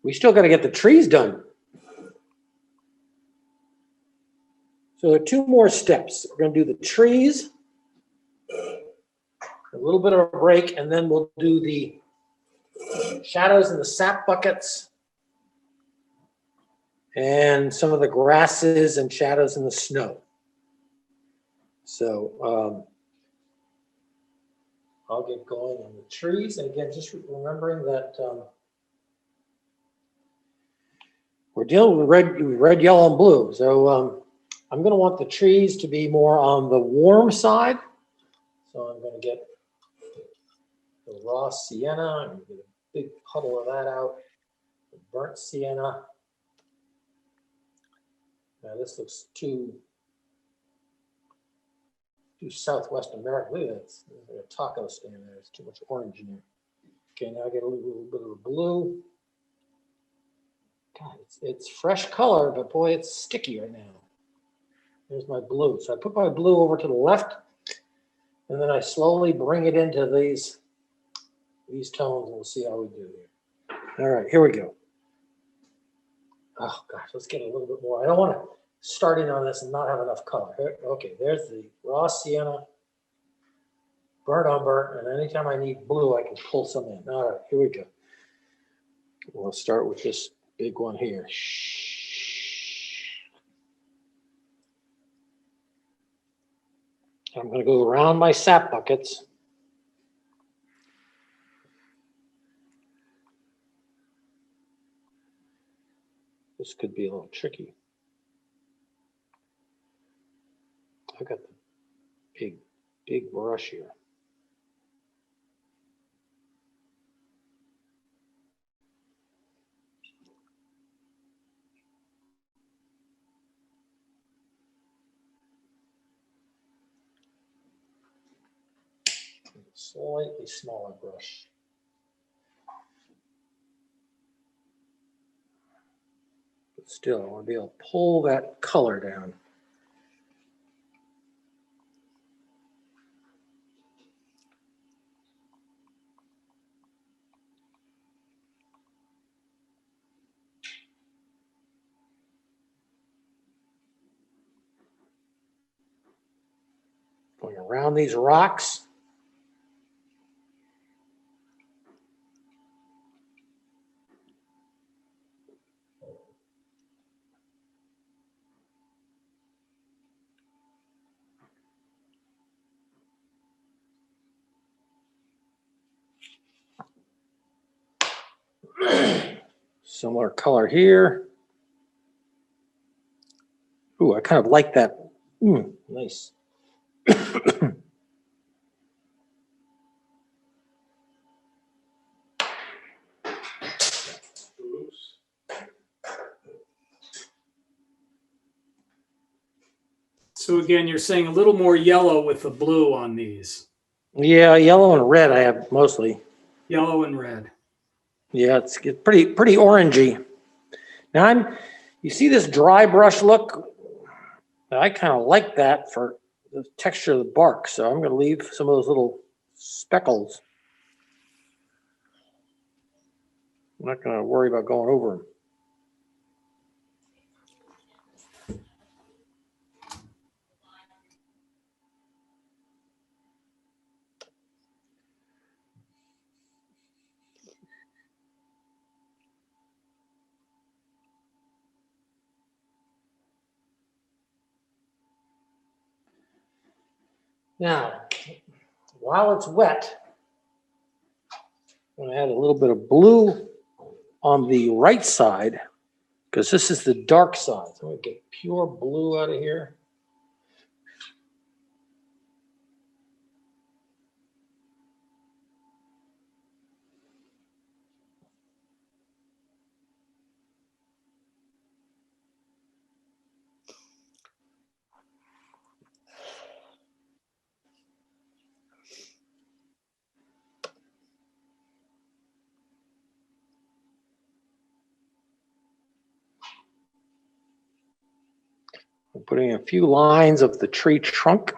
we still got to get the trees done. So there are two more steps. We're going to do the trees, a little bit of a break, and then we'll do the shadows in the sap buckets and some of the grasses and shadows in the snow. So I'll get going on the trees. And again, just remembering that we're dealing with red, yellow, and blue. So I'm going to want the trees to be more on the warm side. So I'm going to get the raw sienna. I'm going to get a big puddle of that out. The burnt sienna. Now this looks too Southwest American. Look at that. There's like a taco stand there. There's too much orange in there. Okay, now I get a little bit of blue. God, it's fresh color, but boy, it's sticky right now. There's my blue. So I put my blue over to the left, and then I slowly bring it into these tones, and we'll see how we do here. All right, here we go. Oh gosh, let's get a little bit more. I don't want to start in on this and not have enough color. Okay, there's the raw sienna, burnt umber, and anytime I need blue, I can pull some in. All right, here we go. We'll start with this big one here. I'm going to go around my sap buckets. This could be a little tricky. I've got the big brush here. Slightly smaller brush. But still, I want to be able to pull that color down. Going around these rocks. Similar color here. Ooh, I kind of like that. Nice. Oops. So again, you're saying a little more yellow with the blue on these. Yeah, yellow and red I have mostly. Yellow and red. Yeah, it's pretty orangey. Now you see this dry brush look? I kind of like that for the texture of the bark, so I'm going to leave some of those little speckles. I'm not going to worry about going over them. Now, while it's wet, I'm going to add a little bit of blue on the right side because this is the dark side. So I'm going to get pure blue out of here. I'm putting a few lines of the tree trunk.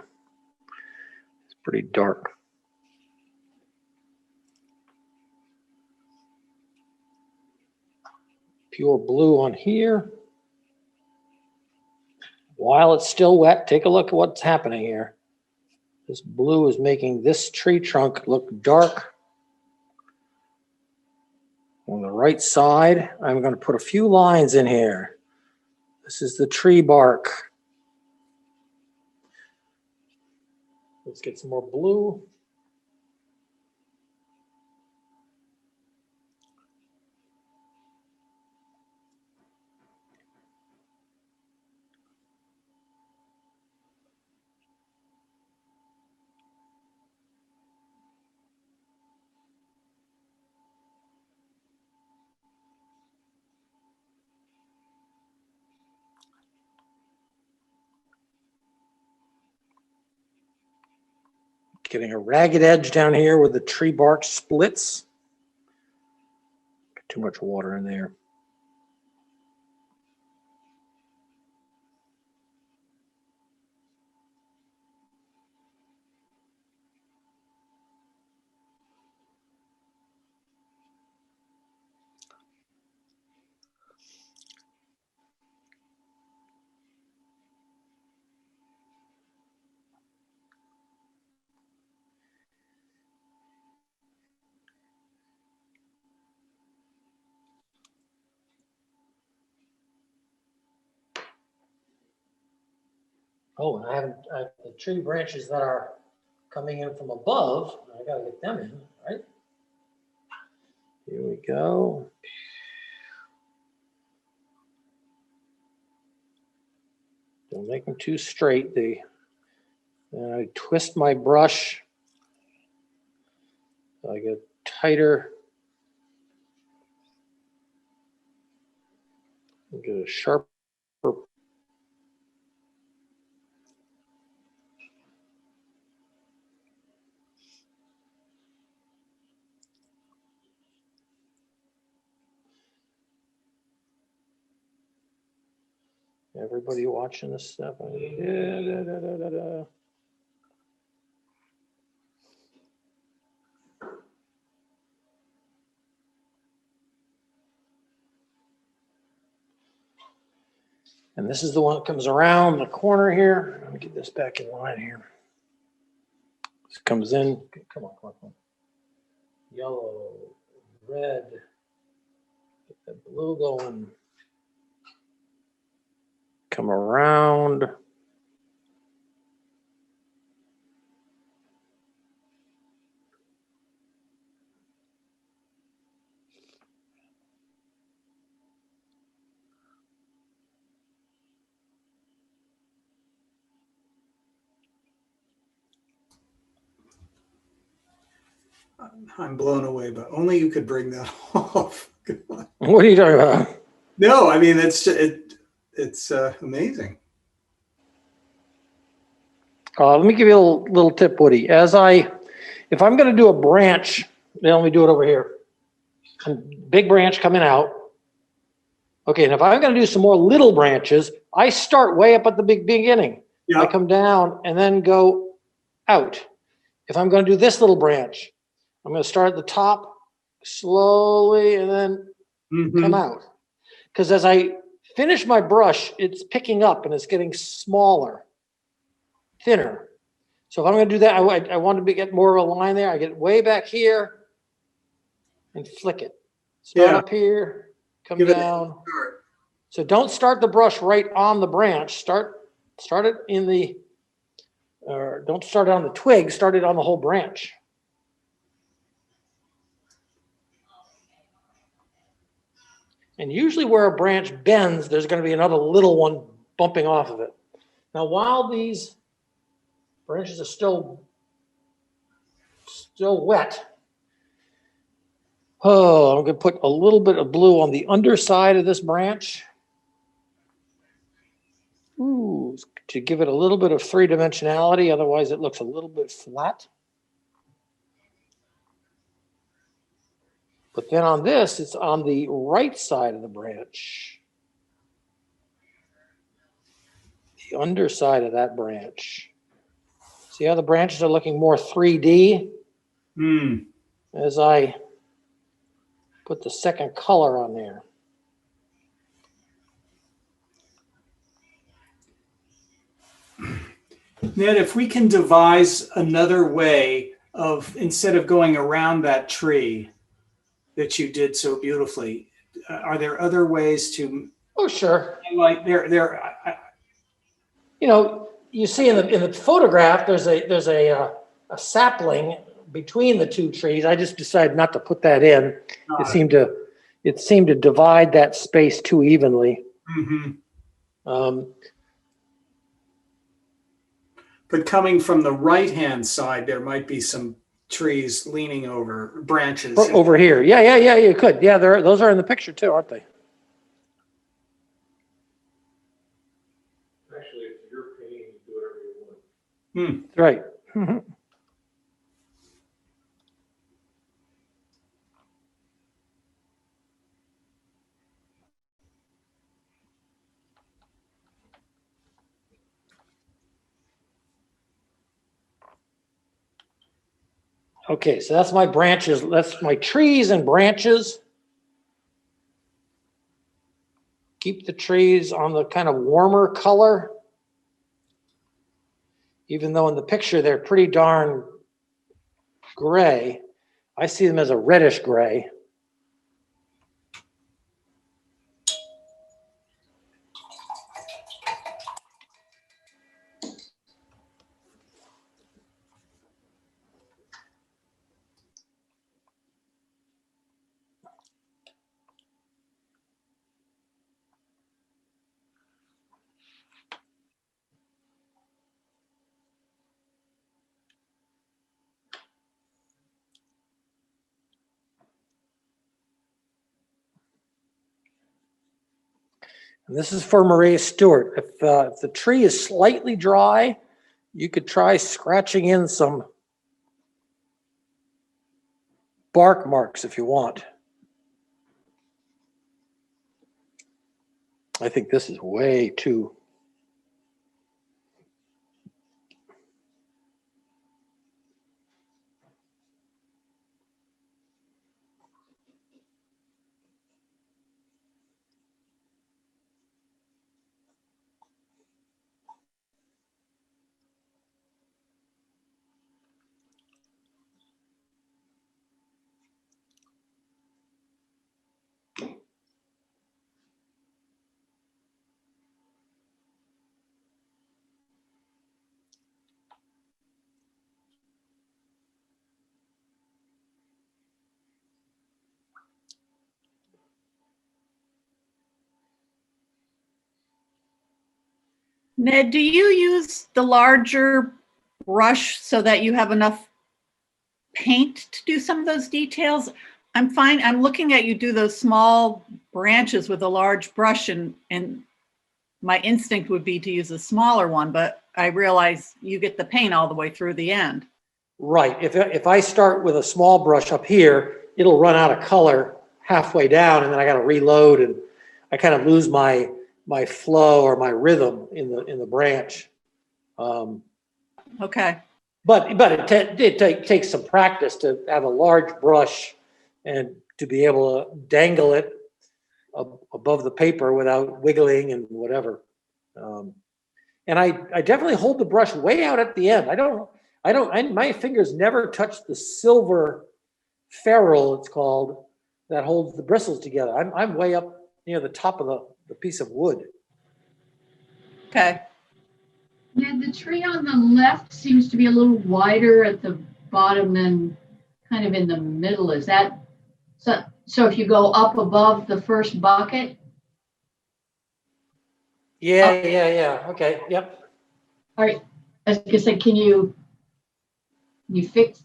It's pretty dark. Pure blue on here. While it's still wet, take a look at what's happening here. This blue is making this tree trunk look dark. On the right side, I'm going to put a few lines in here. This is the tree bark. Let's get some more blue. Getting a ragged edge down here where the tree bark splits. Too much water in there. Oh, and I have the tree branches that are coming in from above. I gotta get them in, right? Here we go. Don't make them too straight. And I twist my brush. So I get tighter. Get a sharper. Everybody watching this stuff. And this is the one that comes around the corner here. Let me get this back in line here. This comes in, come on, come on, come on. Yellow, red, get that blue going. Come around. I'm blown away, but only you could bring that off. What are you talking about? No, I mean, it's amazing. Let me give you a little tip, Woody. If I'm going to do a branch, then let me do it over here. Big branch coming out. Okay, and if I'm going to do some more little branches, I start way up at the beginning. Yeah. I come down and then go out. If I'm going to do this little branch, I'm going to start at the top slowly and then come out. Because as I finish my brush, it's picking up and it's getting smaller, thinner. So if I'm going to do that, I want to get more of a line there. I get way back here and flick it. Start up here, come down. So don't start the brush right on the branch. Start it in the, or don't start it on the twig, start it on the whole branch. And usually where a branch bends, there's going to be another little one bumping off of it. Now, while these branches are still wet, I'm going to put a little bit of blue on the underside of this branch. Ooh, to give it a little bit of three-dimensionality, otherwise it looks a little bit flat. But then on this, it's on the right side of the branch. The underside of that branch. See how the branches are looking more 3D? As I put the second color on there. Ned, if we can devise another way of, instead of going around that tree that you did so beautifully, are there other ways to? Oh, sure. Like you know, you see in the photograph, there's a sapling between the two trees. I just decided not to put that in. It seemed to divide that space too evenly. But coming from the right-hand side, there might be some trees leaning over branches. Over here. Yeah, you could. Yeah, those are in the picture too, aren't they? Actually, it's your painting, you do whatever you want. Right. Okay, so that's my branches. That's my trees and branches. Keep the trees on the kind of warmer color. Even though in the picture they're pretty darn gray. I see them as a reddish gray. And this is for Maria Stewart. If the tree is slightly dry, you could try scratching in some bark marks if you want. I think this is way too. Ned, do you use the larger brush so that you have enough paint to do some of those details? I'm looking at you do those small branches with a large brush, and my instinct would be to use a smaller one, but I realize you get the paint all the way through the end. Right. If I start with a small brush up here, it'll run out of color halfway down, and then I got to reload, and I kind of lose my flow or my rhythm in the branch. Okay. But it takes some practice to have a large brush and to be able to dangle it above the paper without wiggling and whatever. And I definitely hold the brush way out at the end. My fingers never touch the silver ferrule, it's called, that holds the bristles together. I'm way up near the top of the piece of wood. Okay. Ned, the tree on the left seems to be a little wider at the bottom than kind of in the middle. Is that so if you go up above the first bucket? Yeah. Okay. Yep. All right. I was gonna say, can you fix?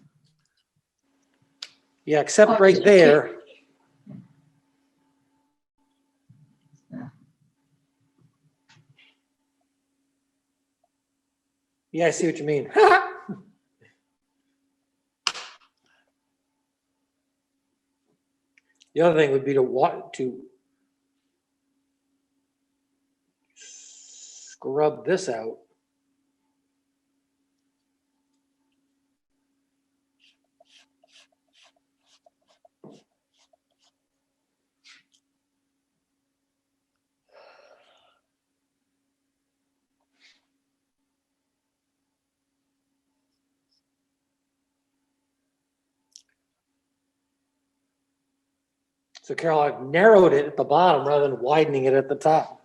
Yeah, except right there. Yeah, I see what you mean. The other thing would be to scrub this out. So Carol, I've narrowed it at the bottom rather than widening it at the top.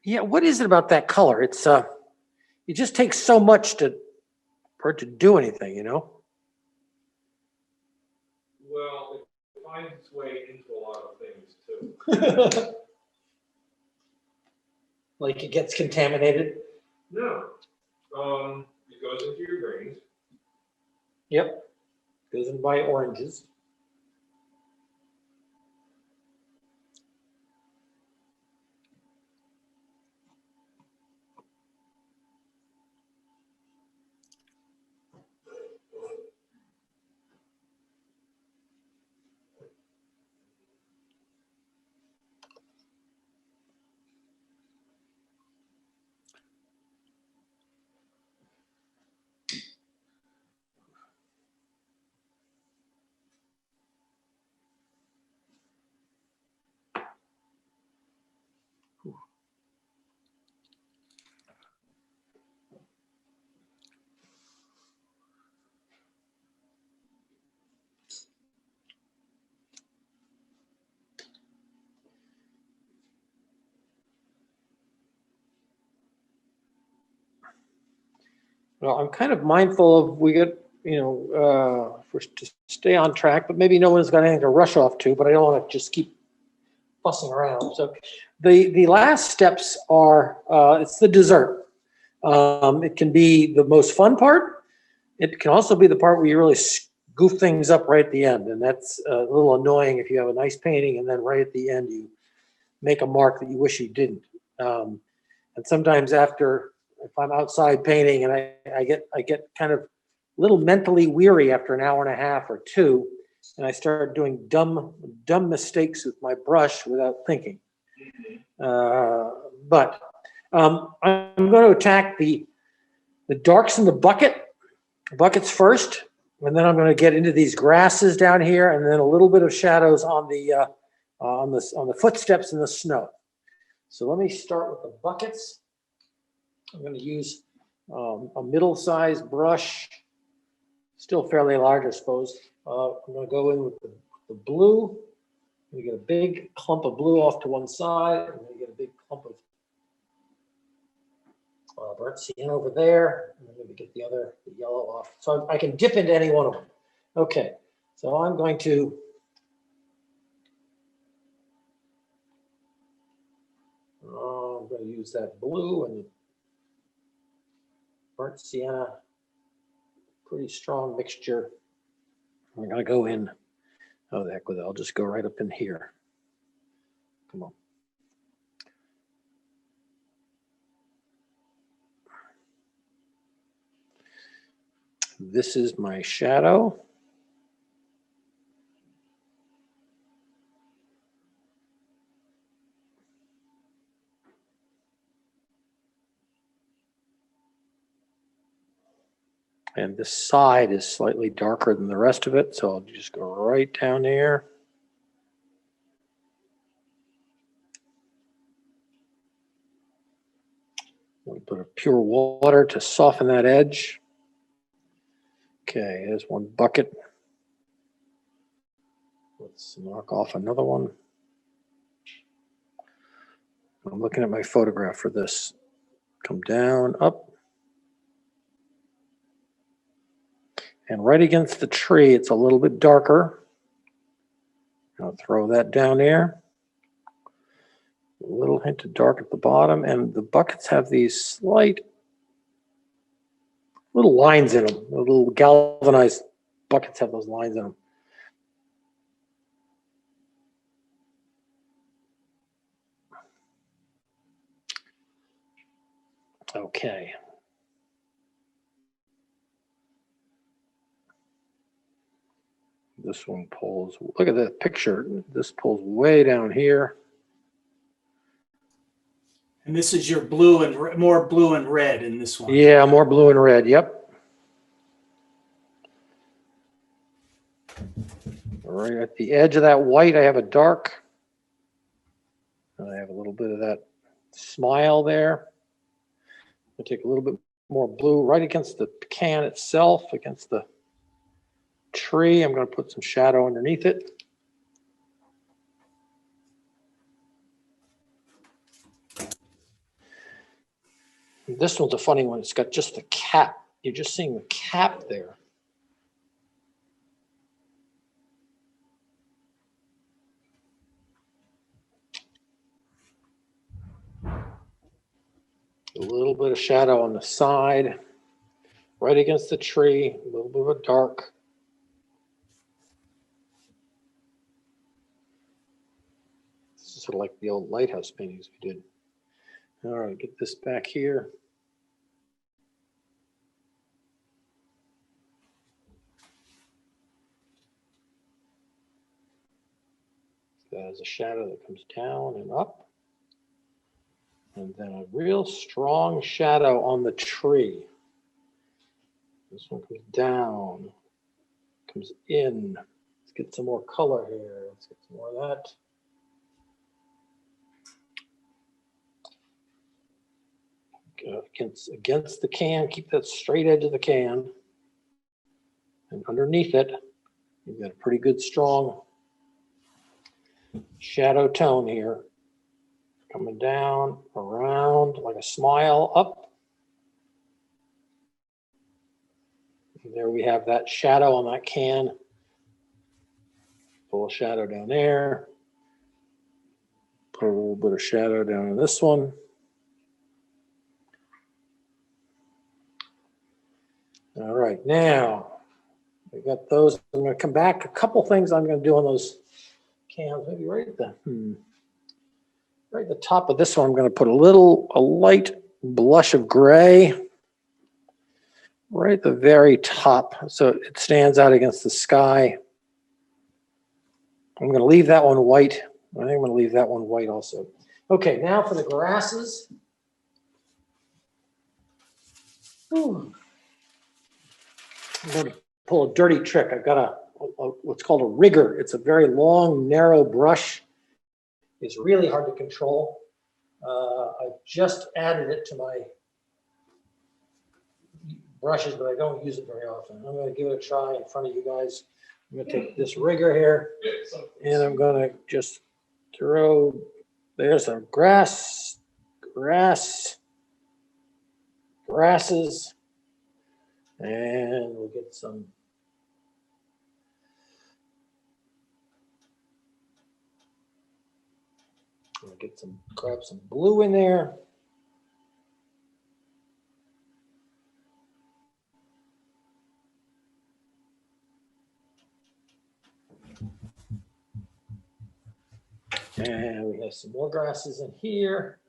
Yeah, what is it about that color? It's it just takes so much for it to do anything, you know? Well, it finds its way into a lot of things too. Like it gets contaminated. No, it goes into your greens. Yep. Goes in my oranges. Well, I'm kind of mindful of to stay on track, but maybe no one's got anything to rush off to, but I don't want to just keep fussing around. So the last steps are, it's the dessert. It can be the most fun part. It can also be the part where you really goof things up right at the end. And that's a little annoying if you have a nice painting and then right at the end you make a mark that you wish you didn't. And sometimes after if I'm outside painting and I get kind of a little mentally weary after an hour and a half or two, and I start doing dumb mistakes with my brush without thinking. But I'm going to attack the darks in the buckets first, and then I'm going to get into these grasses down here, and then a little bit of shadows on the footsteps in the snow. So let me start with the buckets. I'm going to use a middle-sized brush, still fairly large, I suppose. I'm going to go in with the blue. I'm going to get a big clump of blue off to one side. I'm going to get a big clump of burnt sienna over there. And I'm going to get the yellow off. So I can dip into any one of them. Okay, so I'm going to use that blue and burnt sienna, pretty strong mixture. I'm going to go in, oh, the heck with it, I'll just go right up in here. Come on. This is my shadow. And this side is slightly darker than the rest of it, so I'll just go right down there. We'll put a pure water to soften that edge. Okay, here's one bucket. Let's knock off another one. I'm looking at my photograph for this. Come down, up. And right against the tree, it's a little bit darker. I'll throw that down there. A little hint of dark at the bottom, and the buckets have these slight little lines in them. The little galvanized buckets have those lines in them. Okay. This one pulls, look at that picture. This pulls way down here. And this is your blue and more blue and red in this one. Yeah, more blue and red. Yep. Right at the edge of that white, I have a dark. And I have a little bit of that smile there. I'll take a little bit more blue right against the can itself, against the tree. I'm going to put some shadow underneath it. This one's a funny one. It's got just the cap. You're just seeing the cap there. A little bit of shadow on the side, right against the tree, a little bit of a dark. This is sort of like the old lighthouse paintings we did. All right, get this back here. There's a shadow that comes down and up. And then a real strong shadow on the tree. This one comes down, comes in. Let's get some more color here. Let's get some more of that. Against the can, keep that straight edge of the can. And underneath it, you've got a pretty good strong shadow tone here. Coming down, around, like a smile, up. And there we have that shadow on that can. Pull a shadow down there. Put a little bit of shadow down on this one. All right, now we got those. I'm going to come back. A couple things I'm going to do on those cans. Maybe right at the right at the top of this one, I'm going to put a light blush of gray right at the very top, so it stands out against the sky. I'm going to leave that one white. I think I'm going to leave that one white also. Okay, now for the grasses. Ooh. I'm going to pull a dirty trick. I've got a what's called a rigger. It's a very long, narrow brush. It's really hard to control. I've just added it to my brushes, but I don't use it very often. I'm going to give it a try in front of you guys. I'm going to take this rigger here, and I'm going to just throw, there's some grasses, and we'll get some grab some blue in there. And we have some more grasses in here.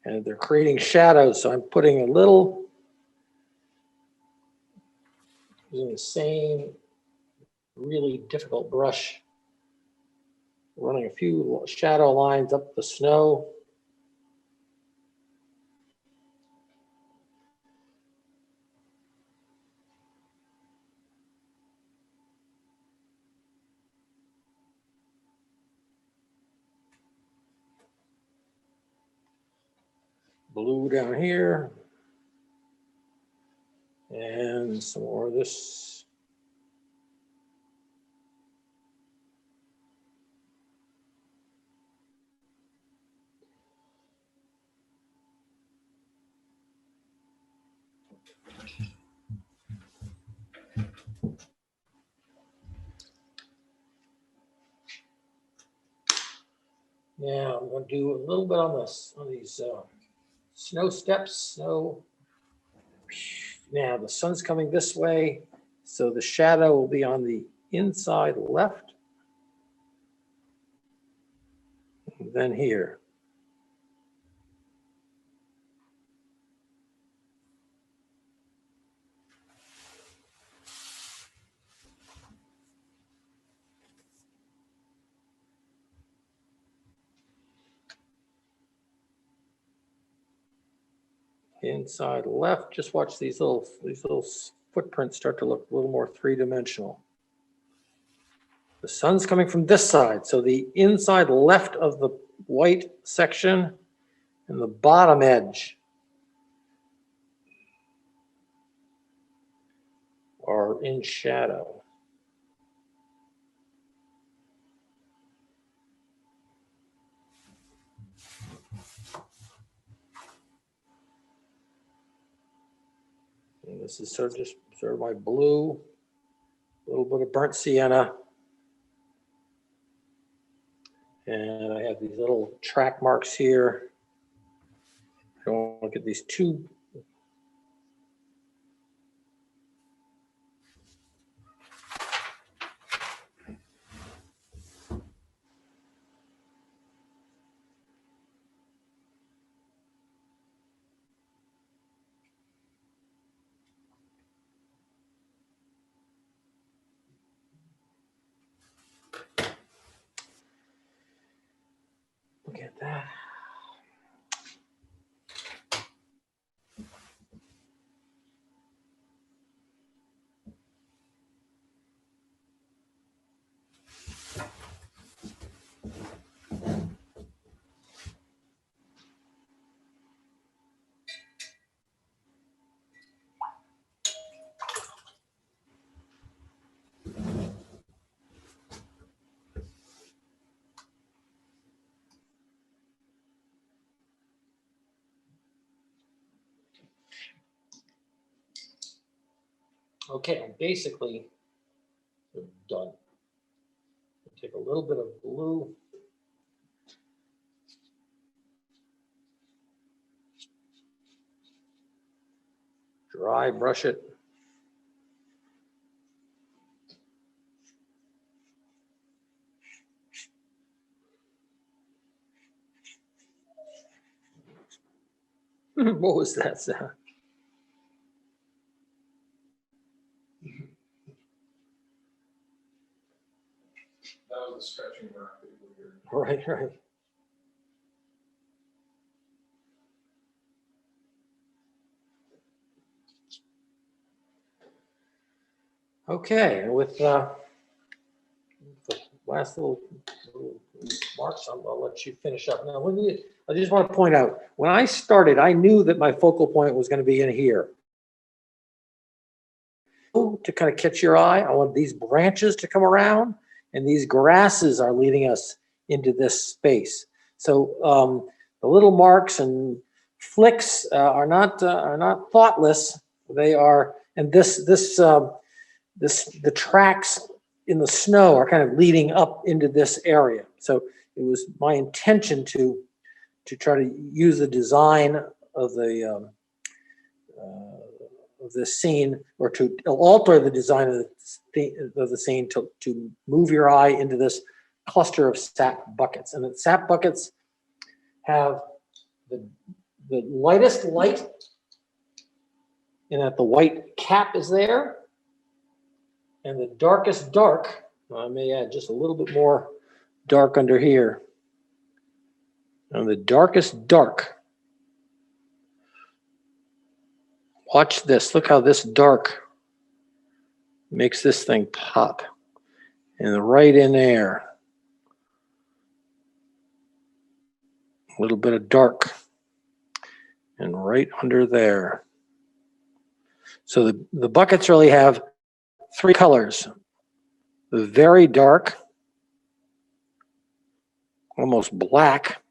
And they're creating shadows, so I'm putting a little, using the same really difficult brush, running a few shadow lines up the snow. Blue down here. And some more of this. Now I'm going to do a little bit on this, on these snow steps. Now the sun's coming this way, so the shadow will be on the inside left. And then here. Inside left, just watch these little footprints start to look a little more three-dimensional. The sun's coming from this side, so the inside left of the white section and the bottom edge are in shadow. And this is sort of my blue, a little bit of burnt sienna. And I have these little track marks here. I want to look at these two. Look at that. Okay, basically, Done. Take a little bit of blue. Dry brush it. What was that sound? That was a stretching rock that you were hearing. Right, right. Okay, and with the last little marks, I'll let you finish up. Now, I just want to point out, when I started, I knew that my focal point was going to be in here. To kind of catch your eye, I want these branches to come around, and these grasses are leading us into this space. So the little marks and flicks are not thoughtless. They are, and the tracks in the snow are kind of leading up into this area. So it was my intention to try to use the design of the of this scene, or to alter the design of the scene to move your eye into this cluster of sap buckets. And the sap buckets have the lightest light, in that the white cap is there, and the darkest dark. I may add just a little bit more dark under here. And the darkest dark. Watch this. Look how this dark makes this thing pop. And right in there, a little bit of dark. And right under there. So the buckets really have three colors. The very dark, almost black.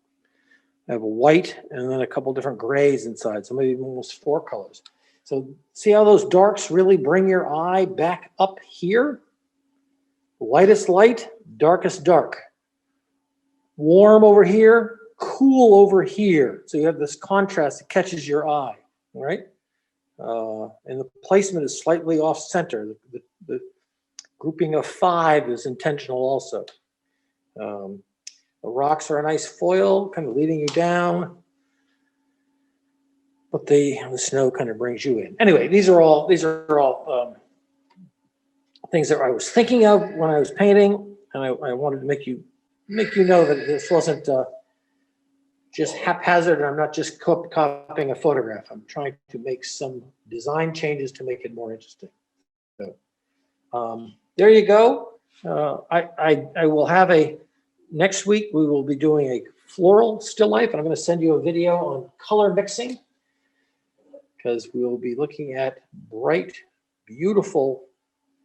I have a white and then a couple different grays inside. So maybe almost four colors. So see how those darks really bring your eye back up here? Lightest light, darkest dark. Warm over here, cool over here. So you have this contrast that catches your eye, all right? And the placement is slightly off center. The grouping of 5 is intentional also. The rocks are a nice foil, kind of leading you down. But the snow kind of brings you in. Anyway, these are all things that I was thinking of when I was painting, and I wanted to make you know that this wasn't just haphazard, and I'm not just copying a photograph. I'm trying to make some design changes to make it more interesting. So there you go. I will have next week we will be doing a floral still life, and I'm going to send you a video on color mixing, because we will be looking at bright, beautiful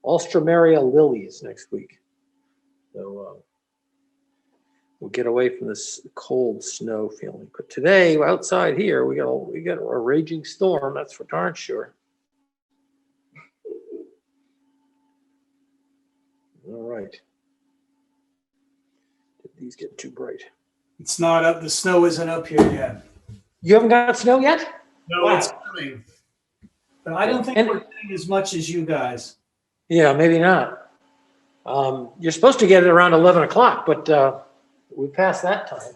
Ultramarine lilies next week. So we'll get away from this cold snow feeling. But today, outside here, we got a raging storm. That's for darn sure. All right. Did these get too bright? It's not up. The snow isn't up here yet. You haven't got snow yet? No, Wow. It's coming. But I don't think we're getting as much as you guys. Yeah, maybe not. You're supposed to get it around 11 o'clock, but we passed that time.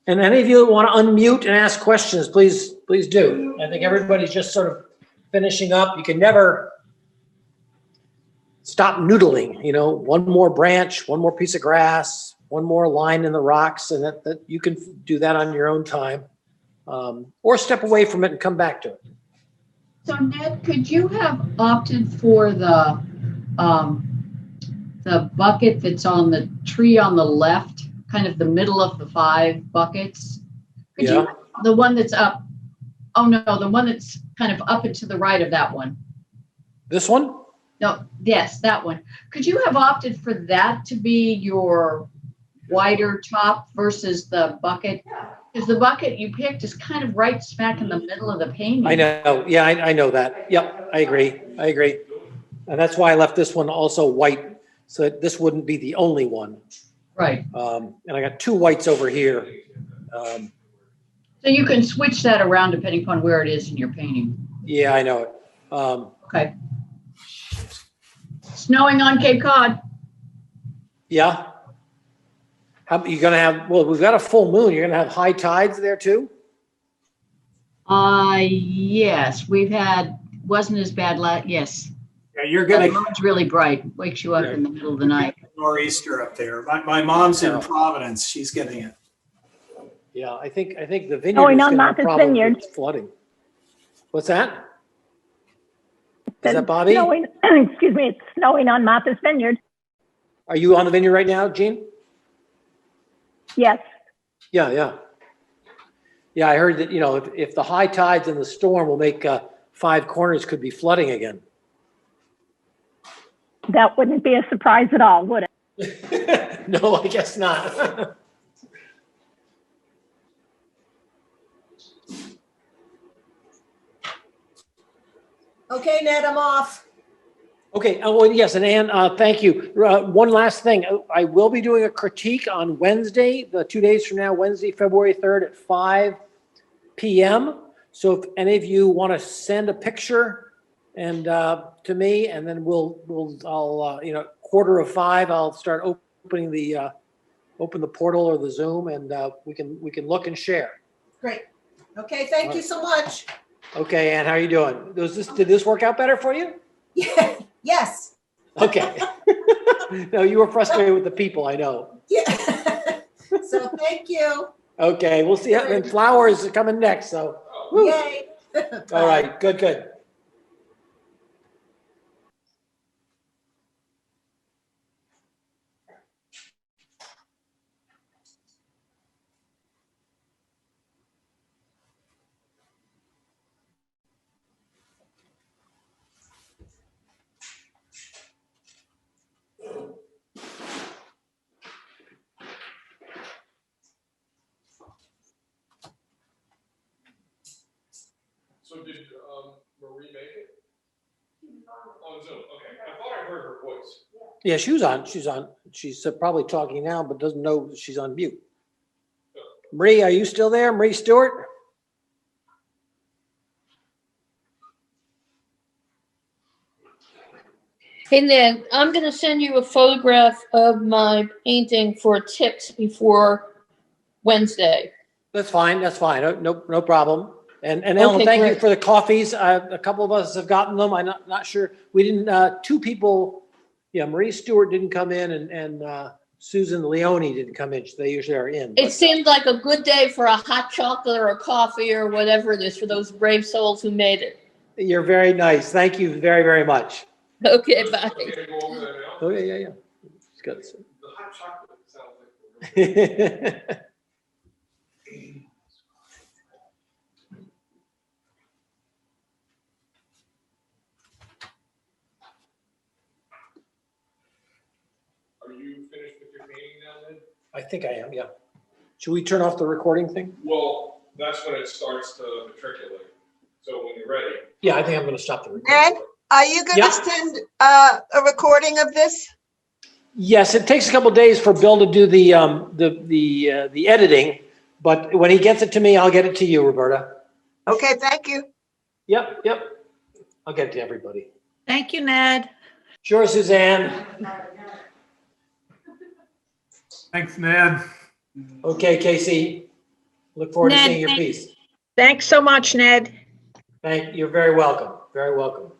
And any of you that want to unmute and ask questions, please do. I think everybody's just sort of finishing up. You can never stop noodling, you know, one more branch, one more piece of grass, one more line in the rocks, and that you can do that on your own time, or step away from it and come back to it. So Ned, could you have opted for the bucket that's on the tree on the left, kind of the middle of the 5 buckets? Could you, the one that's up, oh no, the one that's kind of up and to the right of that one. This one? No, yes, that one. Could you have opted for that to be your wider top versus the bucket? Because the bucket you picked is kind of right smack in the middle of the painting. I know. Yeah, I know that. Yep, I agree. And that's why I left this one also white, so that this wouldn't be the only one. Right. And I got 2 whites over here. So you can switch that around depending upon where it is in your painting. Yeah, I know it. Okay. Snowing on Cape Cod. Yeah. How you gonna have? Well, we've got a full moon. You're gonna have high tides there too. Yes, wasn't as bad yes. Yeah, you're The gonna moon's really bright, wakes you up in the middle of the night. nor'easter up there. My mom's in Providence. She's getting it. Yeah, I think the vineyard Snowing is on gonna have Martha's problems Vineyard. with flooding. What's that? Is It's that Bobby? snowing- excuse me, it's snowing on Martha's Vineyard. Are you on the vineyard right now, Jean? Yes. Yeah. Yeah, I heard that, if the high tides and the storm will make 5 Corners could be flooding again. That wouldn't be a surprise at all, would it? No, I guess not. Okay, Ned, I'm off. Okay, well, yes, and Ann, thank you. One last thing. I will be doing a critique on Wednesday, 2 days from now, Wednesday, February 3rd at 5 p.m. So if any of you want to send a picture and to me, and then I'll 4:45, I'll start opening open the portal or the Zoom, and we can look and share. Great. Okay, thank you so much. Okay, Ann, how are you doing? Did this work out better for you? Yeah, yes. Okay. No, you were frustrated with the people, I know. Yeah. So thank you. Okay, we'll see. And flowers are coming next, so. Woo. Yay. All right, good. So did Marie make it? On Zoom, okay. I thought I heard her voice. Yeah, she's on. She's probably talking now, but doesn't know she's on mute. Marie, are you still there? Marie Stewart? Hey, Ned, I'm going to send you a photograph of my painting for tips before Wednesday. That's fine. No problem. And Ellen, Okay, thank you great. for the coffees. A couple of us have gotten them. I'm not sure. We didn't, 2 people, Marie Stewart didn't come in and Susan Leone didn't come in. They usually are in. It seemed like a good day for a hot chocolate or a coffee or whatever it is for those brave souls who made it. You're very nice. Thank you very, very much. Okay, bye. Okay, go over that now. Oh, yeah. It's good. The hot chocolate sounds like we're going. Are you finished with your painting now, Ned? I think I am, yeah. Should we turn off the recording thing? Well, that's when it starts to matriculate. So when you're ready. Yeah, I think I'm going to stop the recording. Ned, are you going Yeah. to send a recording of this? Yes, it takes a couple of days for Bill to do the editing, but when he gets it to me, I'll get it to you, Roberta. Okay, thank you. Yep. I'll get it to everybody. Thank you, Ned. Sure, Suzanne. Thanks, Ned. Okay, Casey. Look forward to Ned, seeing your thank- piece. Thanks so much, Ned. You're very welcome. Very welcome.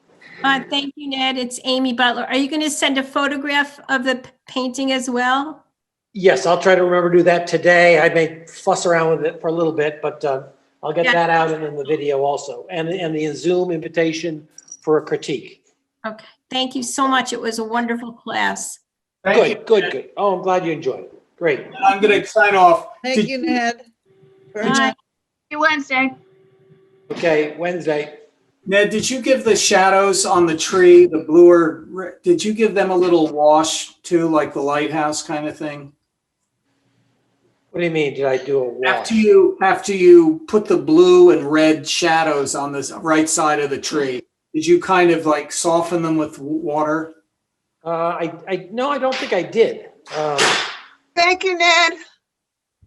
Thank you, Ned. It's Amy Butler. Are you going to send a photograph of the painting as well? Yes, I'll try to remember to do that today. I may fuss around with it for a little bit, but I'll get Yeah. that out and in the video also, and the Zoom invitation for a critique. Okay. Thank you so much. It was a wonderful class. Good. Oh, I'm glad you enjoyed it. Great. I'm going to sign off. Thank you, Ned. Bye. See you Wednesday. Okay, Wednesday. Ned, did you give the shadows on the tree, the bluer, did you give them a little wash too, like the lighthouse kind of thing? What do you mean? Did I do a wash? After you put the blue and red shadows on this right side of the tree, Did you kind of like soften them with water? No, I don't think I did. Thank you, Ned.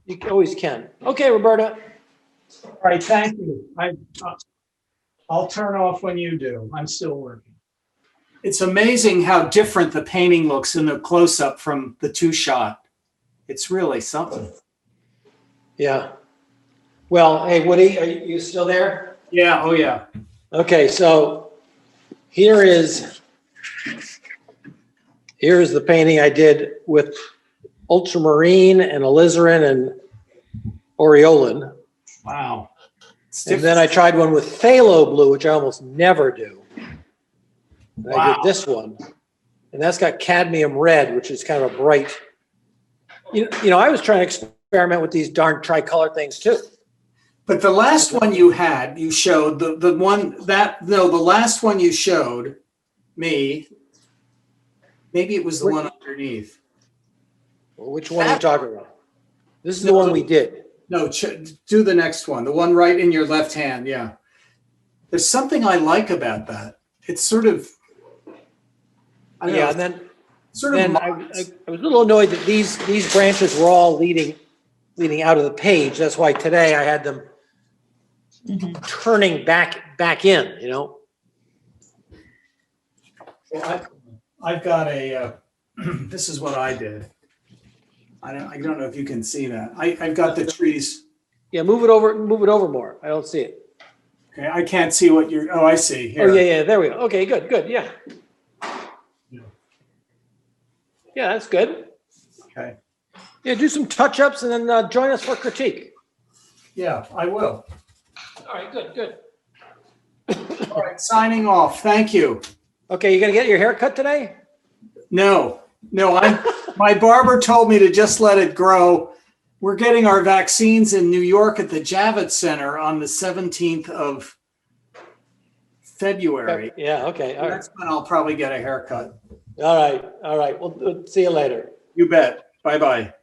You always can. Okay, Roberta. All right, thank you. I'll turn off when you do. I'm still working. It's amazing how different the painting looks in the close-up from the two-shot. It's really something. Yeah. Well, hey, Woody, are you still there? Yeah, oh yeah. Okay, so here is the painting I did with ultramarine and alizarin and aureolin. Wow. And then I tried one with phthalo blue, which I almost never do. And I did this one. And that's got cadmium red, which is kind of a bright. You know, I was trying to experiment with these darn tricolor things too. But the last one you showed, the last one you showed me, maybe it was the one underneath. Well, which one are you talking about? This is the one we did. No, do the next one. The one right in your left hand. Yeah. There's something I like about that. It's sort of, I don't know, and then sort then of. I was a little annoyed that these branches were all leading out of the page. That's why today I had them turning back in, you know. Well, I've got a, this is what I did. I don't know if you can see that. I've got the trees. Yeah, move it over more. I don't see it. Okay, I can't see what you're, oh, I see. Here. Oh, yeah, there we go. Okay, good, yeah. Yeah, that's good. Okay. Yeah, do some touch-ups and then join us for critique. Yeah, I will. All right, good. All right, signing off. Thank you. Okay, you gonna get your hair cut today? No, my barber told me to just let it grow. We're getting our vaccines in New York at the Javits Center on the 17th of February. Yeah, okay. All right. That's when I'll probably get a haircut. All right. We'll see you later. You bet. Bye-bye.